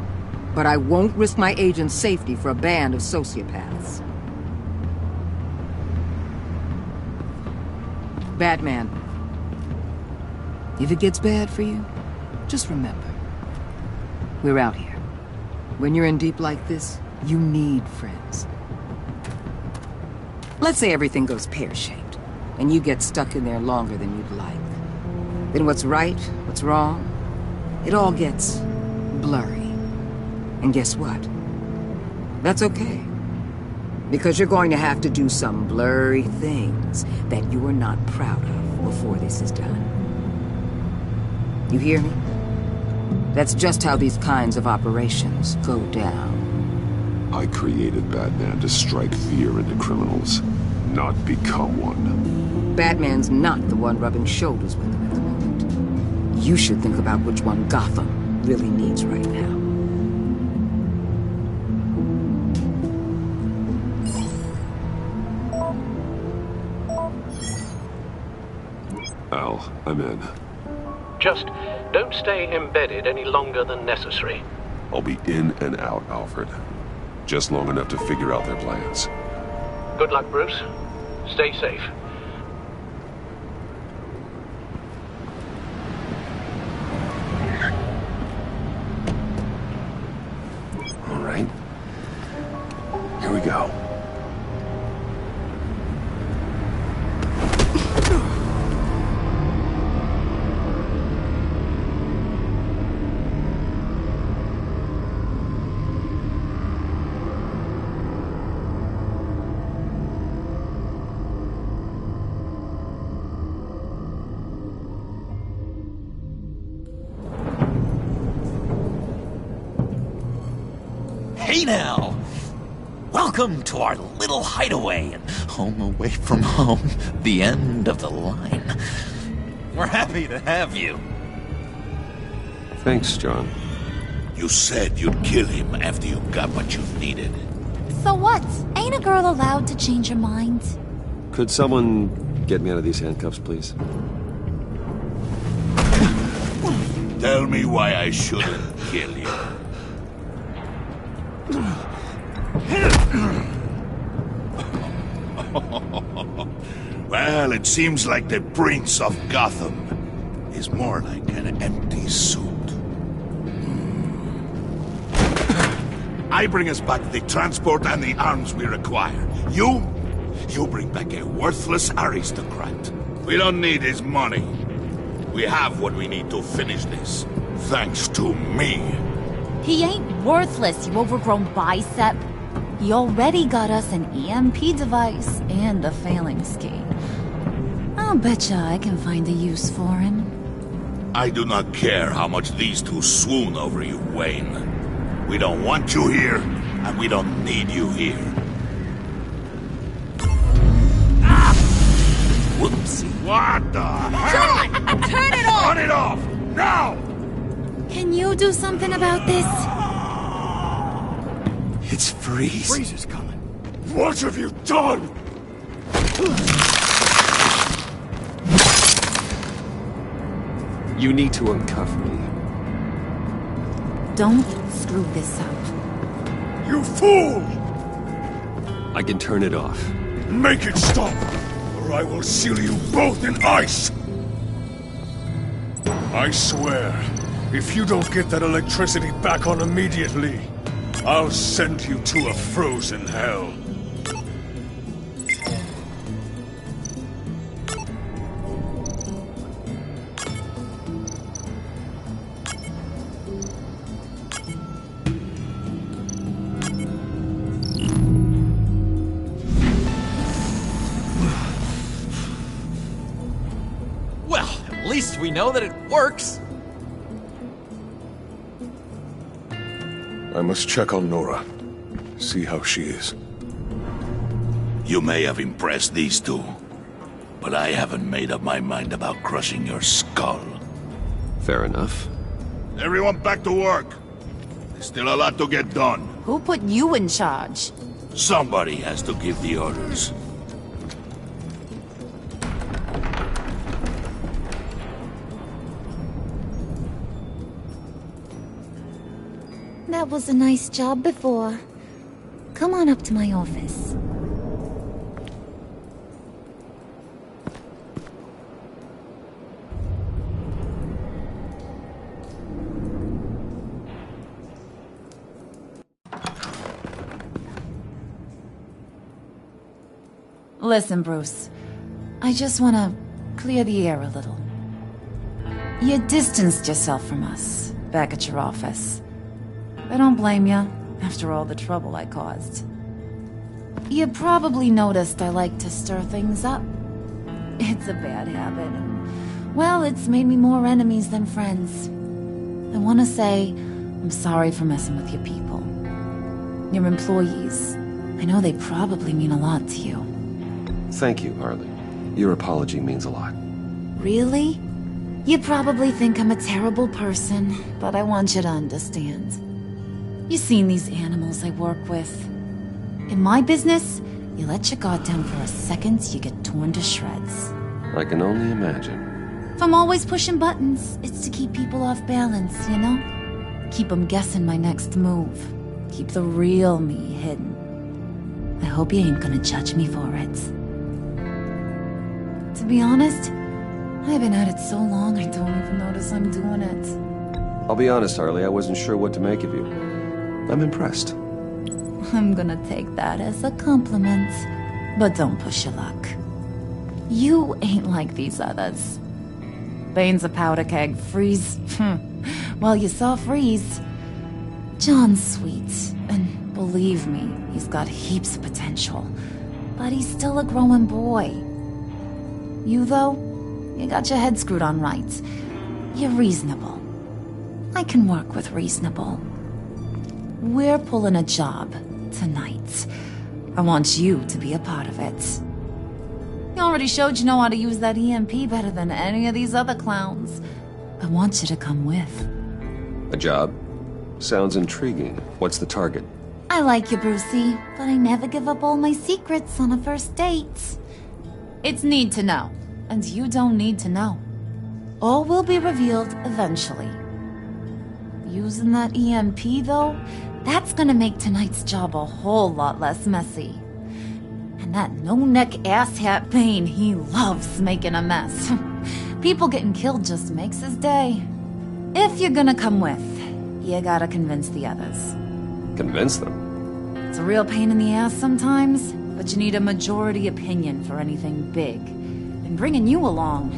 but I won't risk my agent's safety for a band of sociopaths. Batman, if it gets bad for you, just remember, we're out here. When you're in deep like this, you need friends. Let's say everything goes pear-shaped, and you get stuck in there longer than you'd like. Then what's right, what's wrong, it all gets blurry. And guess what? That's okay. Because you're going to have to do some blurry things that you're not proud of before this is done. You hear me? That's just how these kinds of operations go down. I created Batman to strike fear into criminals, not become one. Batman's not the one rubbing shoulders with them at the moment. You should think about which one Gotham really needs right now. Al, I'm in. Just don't stay embedded any longer than necessary. I'll be in and out, Alfred. Just long enough to figure out their plans. Good luck, Bruce. Stay safe. All right. Here we go. Hey now! Welcome to our little hideaway and home away from home, the end of the line. We're happy to have you. Thanks, John. You said you'd kill him after you got what you needed. So what? Ain't a girl allowed to change her mind? Could someone get me out of these handcuffs, please? Tell me why I shouldn't kill you. Well, it seems like the Prince of Gotham is more like an empty suit. I bring us back the transport and the arms we require. You bring back a worthless aristocrat. We don't need his money. We have what we need to finish this, thanks to me. He ain't worthless, you overgrown bicep. He already got us an EMP device and a failing ski. I'll betcha I can find a use for him. I do not care how much these two swoon over you, Wayne. We don't want you here, and we don't need you here. Ah! Whoopsie. What the hell? John! Turn it off! Turn it off! Now! Can you do something about this? It's Freeze. Freeze is coming. What have you done? You need to uncuff me. Don't screw this up. You fool! I can turn it off. Make it stop, or I will seal you both in ice! I swear, if you don't get that electricity back on immediately, I'll send you to a frozen hell. Well, at least we know that it works. I must check on Nora. See how she is. You may have impressed these two, but I haven't made up my mind about crushing your skull. Fair enough. Everyone back to work. There's still a lot to get done. Who put you in charge? Somebody has to give the orders. That was a nice job before. Come on up to my office. Listen, Bruce. I just want to clear the air a little. You distanced yourself from us back at your office. I don't blame you, after all the trouble I caused. You probably noticed I like to stir things up. It's a bad habit. Well, it's made me more enemies than friends. I want to say I'm sorry for messing with your people. Your employees. I know they probably mean a lot to you. Thank you, Harley. Your apology means a lot. Really? You probably think I'm a terrible person, but I want you to understand. You've seen these animals I work with. In my business, you let your guard down for a second, you get torn to shreds. I can only imagine. If I'm always pushing buttons, it's to keep people off balance, you know? Keep them guessing my next move. Keep the real me hidden. I hope you ain't gonna judge me for it. To be honest, I've been at it so long I don't even notice I'm doing it. I'll be honest, Harley, I wasn't sure what to make of you. I'm impressed. I'm gonna take that as a compliment. But don't push your luck. You ain't like these others. Bane's a powder keg, Freeze. Well, you saw Freeze. John's sweet, and believe me, he's got heaps of potential. But he's still a growing boy. You, though, you got your head screwed on right. You're reasonable. I can work with reasonable. We're pulling a job tonight. I want you to be a part of it. You already showed you know how to use that EMP better than any of these other clowns. I want you to come with. A job? Sounds intriguing. What's the target? I like you, Brucey, but I never give up all my secrets on a first date. It's need to know, and you don't need to know. All will be revealed eventually. Using that EMP, though, that's gonna make tonight's job a whole lot less messy. And that no-neck asshat Bane, he loves making a mess. People getting killed just makes his day. If you're gonna come with, you gotta convince the others. Convince them? It's a real pain in the ass sometimes, but you need a majority opinion for anything big. And bringing you along,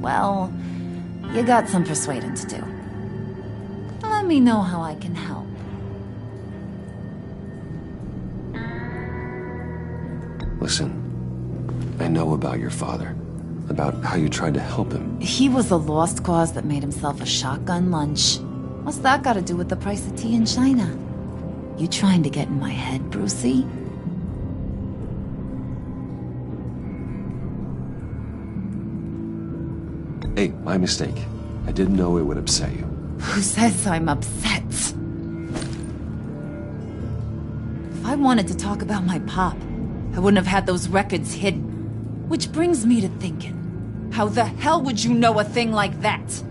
well, you got some persuading to do. Let me know how I can help. Listen, I know about your father. About how you tried to help him. He was a lost cause that made himself a shotgun lunch. What's that got to do with the price of tea in China? You trying to get in my head, Brucey? Hey, my mistake. I didn't know it would upset you. Who says I'm upset? If I wanted to talk about my pop, I wouldn't have had those records hidden. Which brings me to thinking, how the hell would you know a thing like that?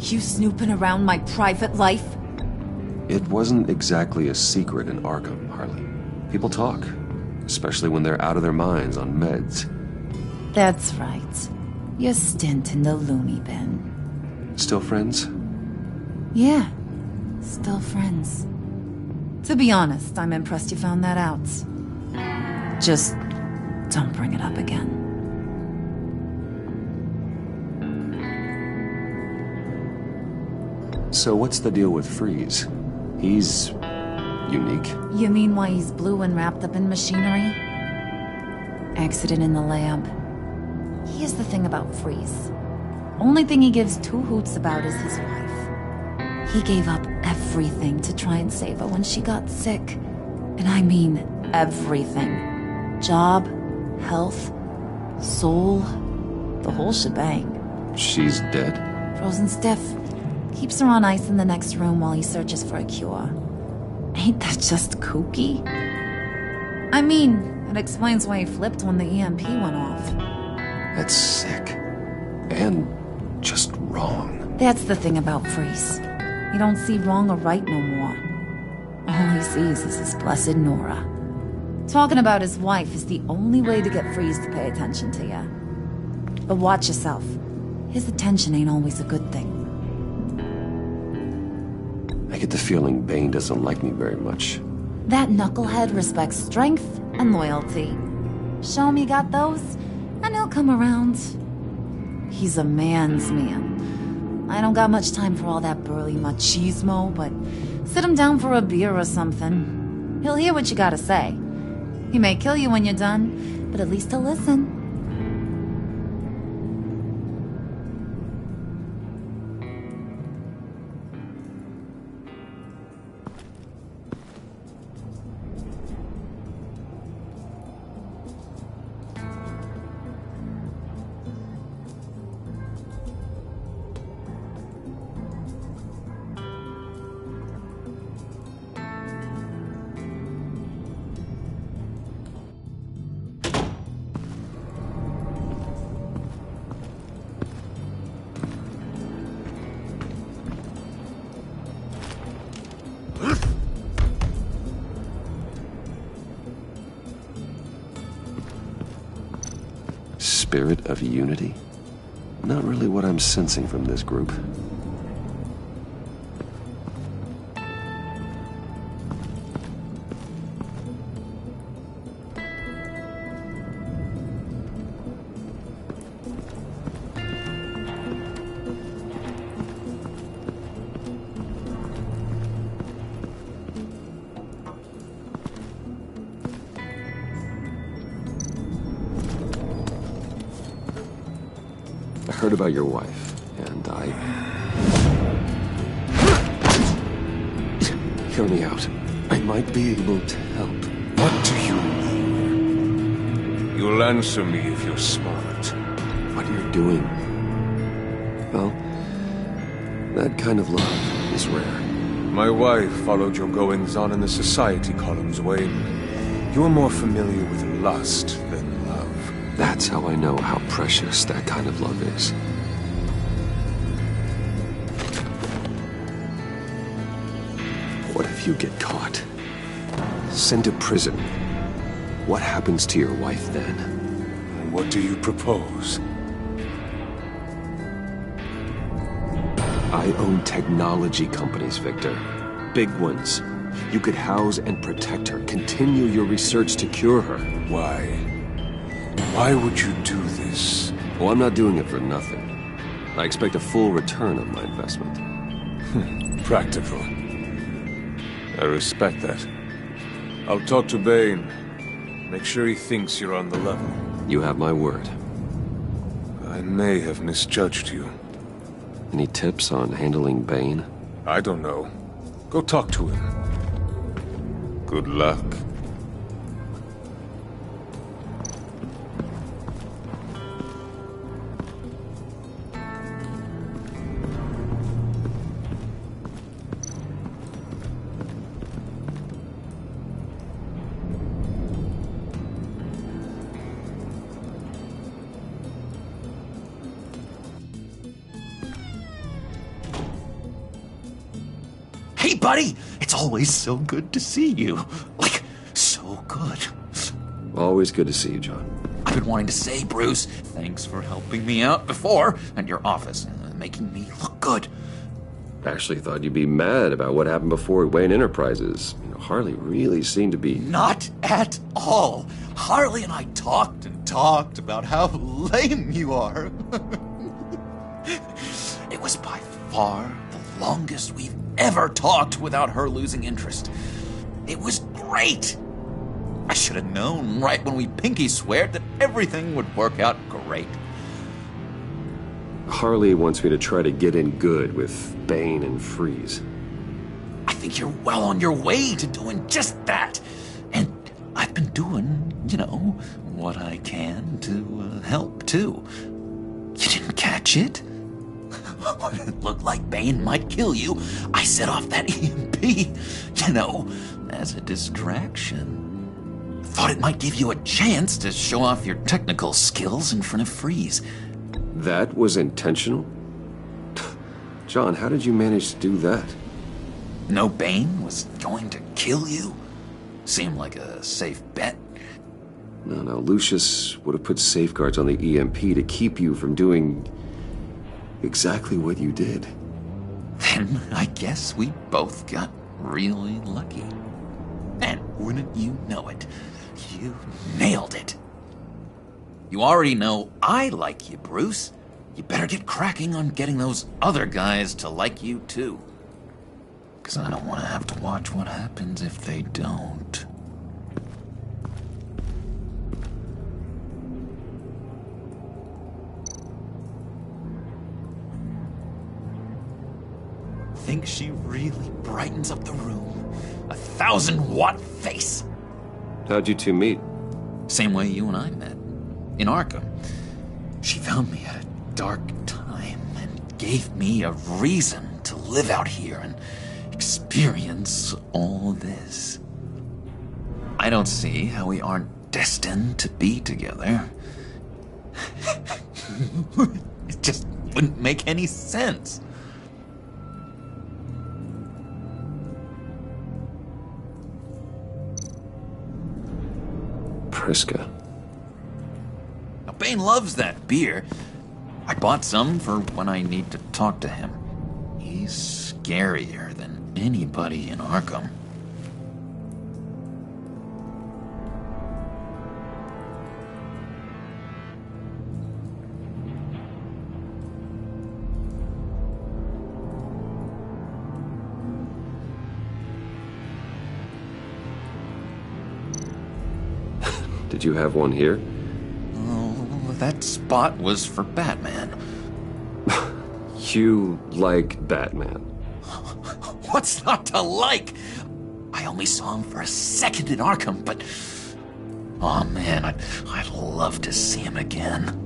You snooping around my private life? It wasn't exactly a secret in Arkham, Harley. People talk, especially when they're out of their minds on meds. That's right. Your stint in the loony bin. Still friends? Yeah, still friends. To be honest, I'm impressed you found that out. Just don't bring it up again. So what's the deal with Freeze? He's unique. You mean why he's blue and wrapped up in machinery? Accident in the lab. Here's the thing about Freeze. Only thing he gives two hoots about is his wife. He gave up everything to try and save her when she got sick. And I mean everything. Job, health, soul, the whole shebang. She's dead? Frozen stiff. Keeps her on ice in the next room while he searches for a cure. Ain't that just kooky? I mean, it explains why he flipped when the EMP went off. That's sick. And just wrong. That's the thing about Freeze. He don't see wrong or right no more. All he sees is his blessed Nora. Talking about his wife is the only way to get Freeze to pay attention to ya. But watch yourself. His attention ain't always a good thing. I get the feeling Bane doesn't like me very much. That knucklehead respects strength and loyalty. Show him you got those, and he'll come around. He's a man's man. I don't got much time for all that burly machismo, but sit him down for a beer or something. He'll hear what you gotta say. He may kill you when you're done, but at least he'll listen. Spirit of unity? Not really what I'm sensing from this group. I heard about your wife, and Hear me out. I might be able to help. What do you mean? You'll answer me if you're smart. What you're doing, well, that kind of love is rare. My wife followed your goings-on in the society columns, Wayne. You are more familiar with lust than love. That's how I know how precious that kind of love is. What if you get caught? Sent to prison. What happens to your wife then? What do you propose? I own technology companies, Victor. Big ones. You could house and protect her. Continue your research to cure her. Why? Why would you do this? Oh, I'm not doing it for nothing. I expect a full return on my investment. Practical. I respect that. I'll talk to Bane. Make sure he thinks you're on the level. You have my word. I may have misjudged you. Any tips on handling Bane? I don't know. Go talk to him. Good luck. Hey, buddy! It's always so good to see you. Like, so good. Always good to see you, John. I've been wanting to say, Bruce, thanks for helping me out before at your office, making me look good. Actually thought you'd be mad about what happened before at Wayne Enterprises. You know, Harley really seemed to be... Not at all. Harley and I talked and talked about how lame you are. It was by far the longest we've ever talked without her losing interest. It was great. I should have known right when we pinky sweared that everything would work out great. Harley wants me to try to get in good with Bane and Freeze. I think you're well on your way to doing just that. And I've been doing, you know, what I can to help, too. You didn't catch it? When it looked like Bane might kill you, I set off that EMP, you know, as a distraction. Thought it might give you a chance to show off your technical skills in front of Freeze. That was intentional? John, how did you manage to do that? No, Bane was going to kill you? Seemed like a safe bet. No, Lucius would have put safeguards on the EMP to keep you from doing exactly what you did. Then I guess we both got really lucky. And wouldn't you know it, you nailed it. You already know I like you, Bruce. You better get cracking on getting those other guys to like you, too. Because I don't want to have to watch what happens if they don't. Think she really brightens up the room. 1,000-watt face. How'd you two meet? Same way you and I met. In Arkham. She found me at a dark time and gave me a reason to live out here and experience all this. I don't see how we aren't destined to be together. It just wouldn't make any sense. Priska. Now, Bane loves that beer. I bought some for when I need to talk to him. He's scarier than anybody in Arkham. Did you have one here? Oh, that spot was for Batman. You like Batman? What's not to like? I only saw him for a second in Arkham, but... oh man, I'd love to see him again.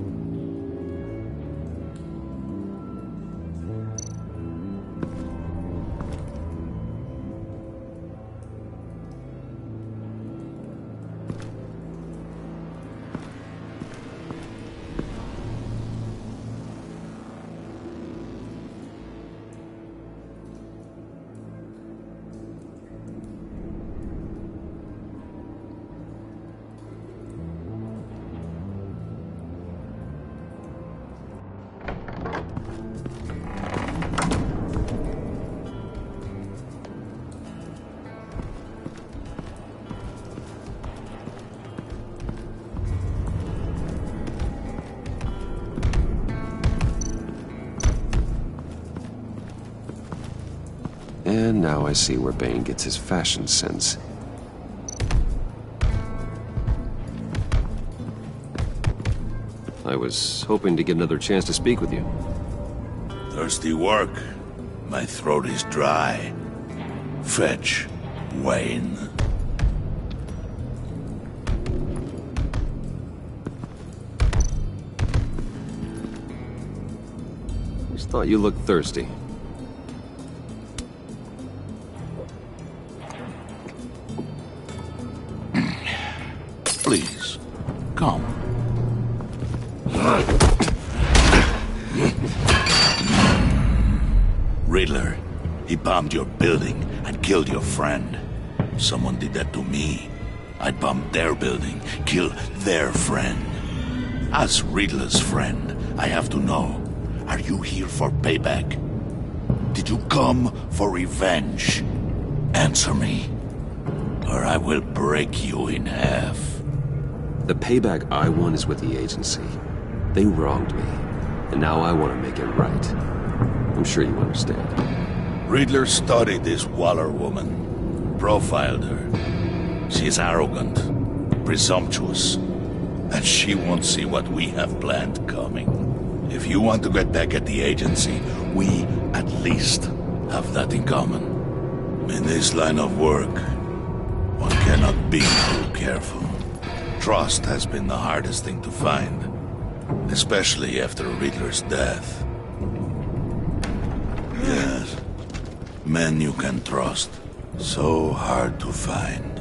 And now I see where Bane gets his fashion sense. I was hoping to get another chance to speak with you. Thirsty work. My throat is dry. Fetch, Wayne. Just thought you looked thirsty. Please, come. Riddler, he bombed your building and killed your friend. Someone did that to me. I'd bomb their building, kill their friend. As Riddler's friend, I have to know, are you here for payback? Did you come for revenge? Answer me, or I will break you in half. The payback I want is with the agency. They wronged me, and now I want to make it right. I'm sure you understand. Riddler studied this Waller woman, profiled her. She's arrogant, presumptuous, and she won't see what we have planned coming. If you want to get back at the agency, we at least have that in common. In this line of work, one cannot be too careful. Trust has been the hardest thing to find, especially after Riddler's death. Yes, men you can trust. So hard to find.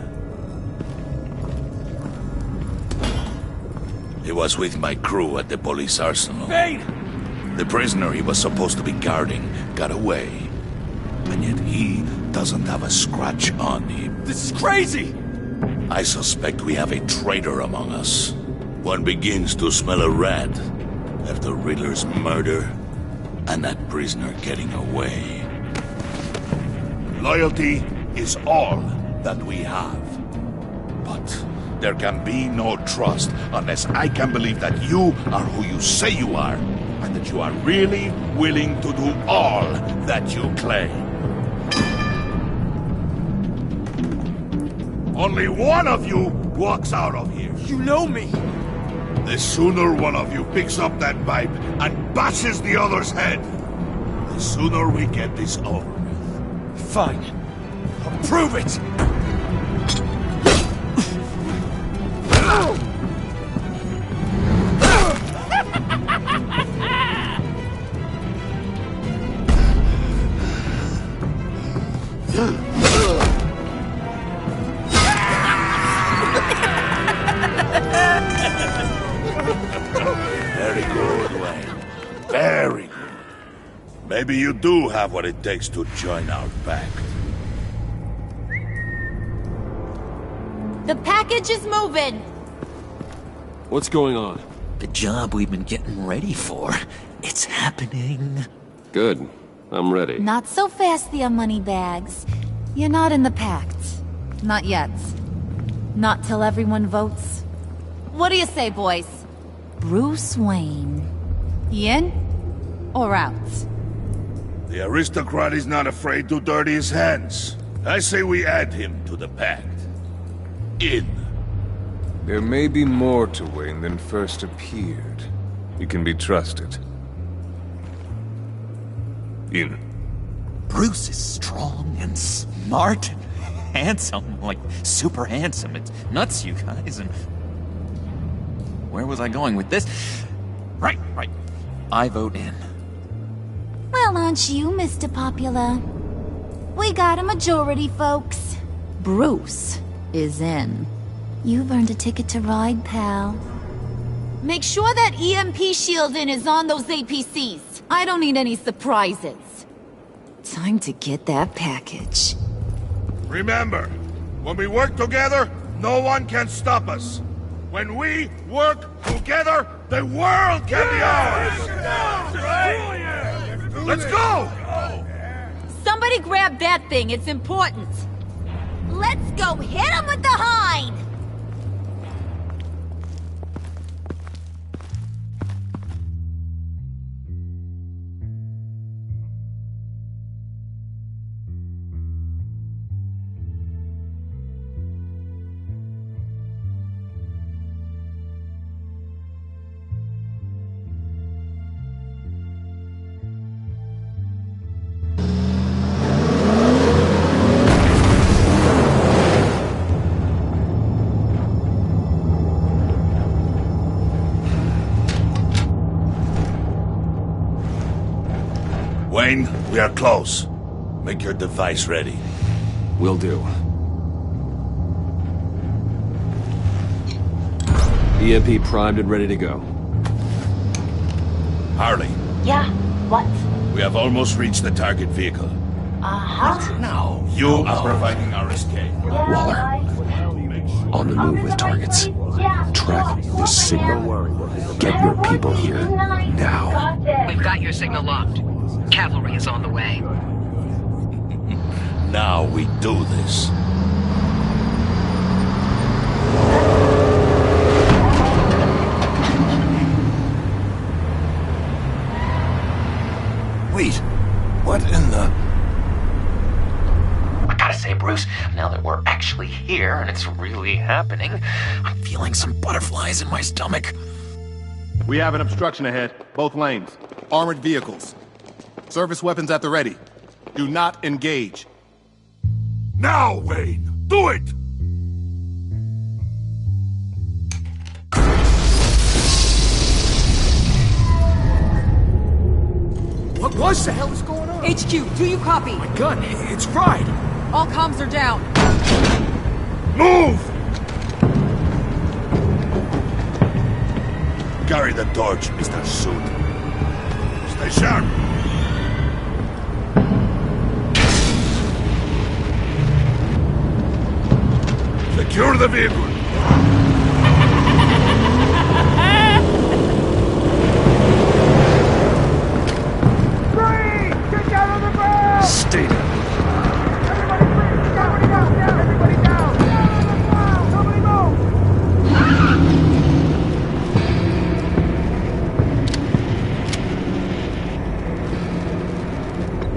He was with my crew at the police arsenal. Bane! The prisoner he was supposed to be guarding got away. And yet he doesn't have a scratch on him. This is crazy! I suspect we have a traitor among us. One begins to smell a rat after Riddler's murder and that prisoner getting away. Loyalty is all that we have. But there can be no trust unless I can believe that you are who you say you are, and that you are really willing to do all that you claim. Only one of you walks out of here. You know me. The sooner one of you picks up that pipe and bashes the other's head, the sooner we get this over with. Fine. I'll prove it! Very good, Wayne. Very good. Maybe you do have what it takes to join our pact. The package is moving. What's going on? The job we've been getting ready for. It's happening. Good. I'm ready. Not so fast, the Moneybags. You're not in the pact. Not yet. Not till everyone votes. What do you say, boys? Bruce Wayne. In or out? The aristocrat is not afraid to dirty his hands. I say we add him to the pact. In. There may be more to Wayne than first appeared. He can be trusted. In. Bruce is strong and smart. handsome, like super handsome. It's nuts, you guys. And where was I going with this? Right. I vote in. Well, aren't you, Mr. Popular? We got a majority, folks. Bruce is in. You've earned a ticket to ride, pal. Make sure that EMP shielding is on those APCs. I don't need any surprises. Time to get that package. Remember, when we work together, no one can stop us. When we work together, the world can be ours! Let's go! Somebody grab that thing, it's important. Let's go hit him with the hind! Wayne, we are close. Make your device ready. Will do. EMP primed and ready to go. Harley. Yeah, what? We have almost reached the target vehicle. What? No. You are providing our escape. Waller. On the move with targets. Track this signal. Get your people here. Now. We've got your signal locked. Cavalry is on the way. Now we do this. Wait, what in the... I gotta say, Bruce, now that we're actually here and it's really happening, I'm feeling some butterflies in my stomach. We have an obstruction ahead, both lanes. Armored vehicles. Service weapons at the ready. Do not engage. Now, Wayne! Do it! What the hell is going on? HQ, do you copy? My gun, it's fried. All comms are down. Move! Carry the torch, Mr. Suit. Stay sharp. Secure the vehicle. Stay down.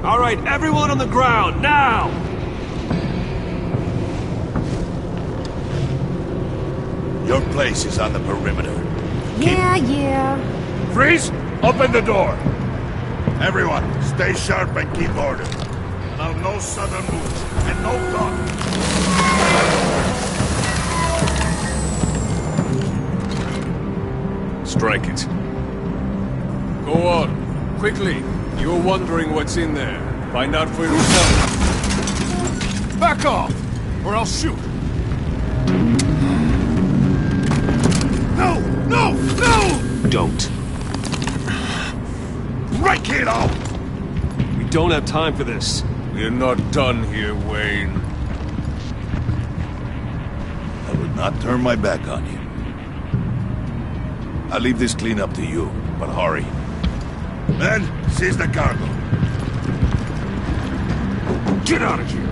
All right, everyone on the ground, now! Your place is on the perimeter. Yeah. Freeze! Open the door! Everyone, stay sharp and keep order. Now no sudden moves, and no talk. Strike it. Go on. Quickly. You're wondering what's in there. Find out for yourself. Back off, or I'll shoot. No! Don't. Break it out! We don't have time for this. We're not done here, Wayne. I will not turn my back on you. I'll leave this clean up to you, but hurry. Men, seize the cargo. Get out of here.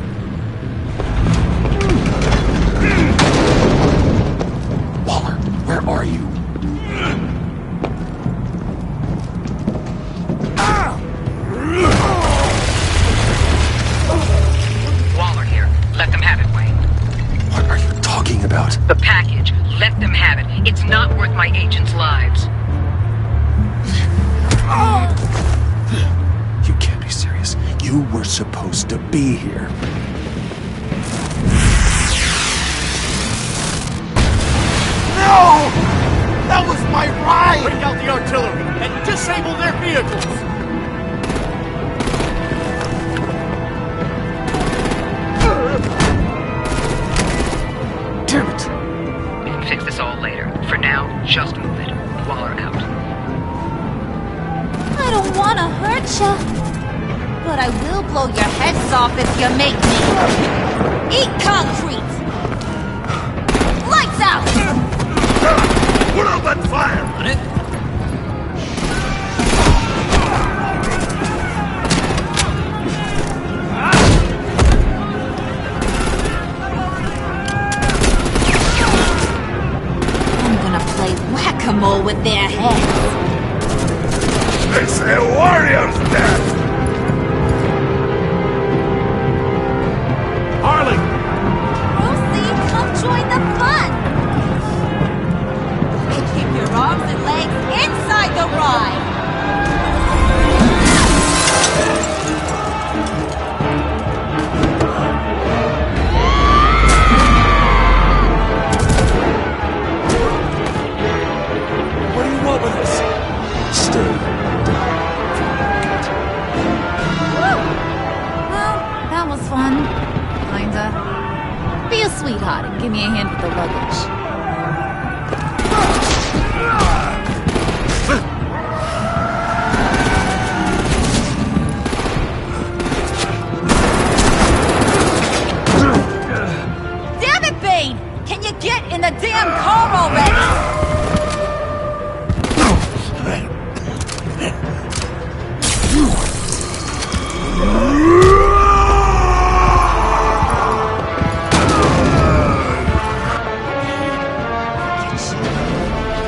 Waller, where are you? Waller here. Let them have it, Wayne. What are you talking about? The package. Let them have it. It's not worth my agents' lives. You can't be serious. You were supposed to be here. No! That was my ride! Bring out the artillery and disable their vehicles! Damn it! We can fix this all later. For now, just move it. Waller out. I don't want to hurt you, but I will blow your heads off if you make me. Eat concrete! Lights out! Put out that fire! On it. I'm gonna play whack-a-mole with their heads. It's a warrior's death! Harley! Lucy, come join the fun! And keep your arms and legs inside the ride! What do you want with us? Stay. Well, that was fun. Kinda. Be a sweetheart and give me a hand with the luggage. Damn it, Bane! Can you get in the damn car already?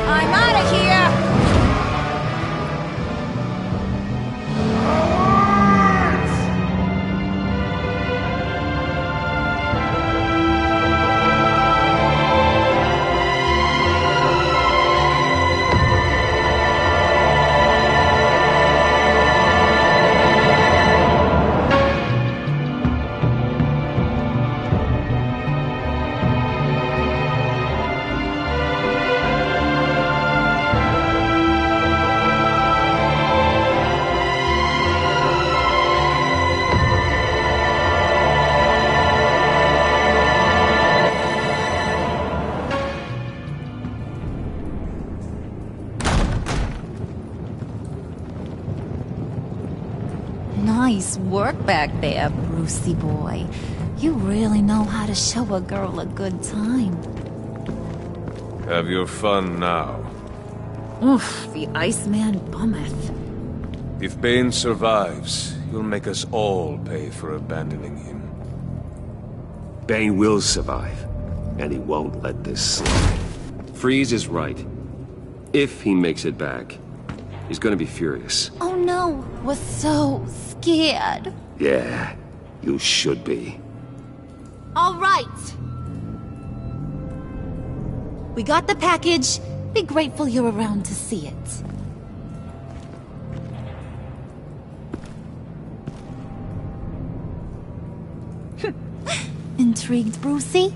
I'm out of here! Nice work back there, Brucey boy. You really know how to show a girl a good time. Have your fun now. Oof, the Iceman bummeth. If Bane survives, you'll make us all pay for abandoning him. Bane will survive, and he won't let this slide. Freeze is right. If he makes it back, he's gonna be furious. Oh no, we're so scared. Yeah, you should be. All right. We got the package. Be grateful you're around to see it. Intrigued, Brucey?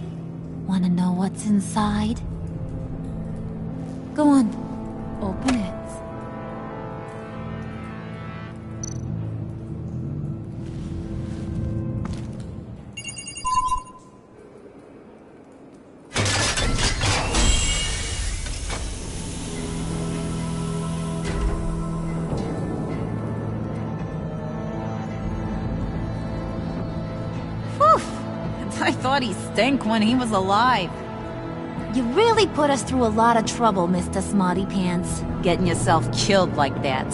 Wanna know what's inside? Go on, open it. I thought he stank when he was alive. You really put us through a lot of trouble, Mr. Smarty Pants, getting yourself killed like that.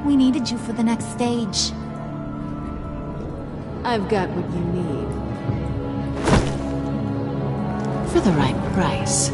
We needed you for the next stage. I've got what you need. For the right price.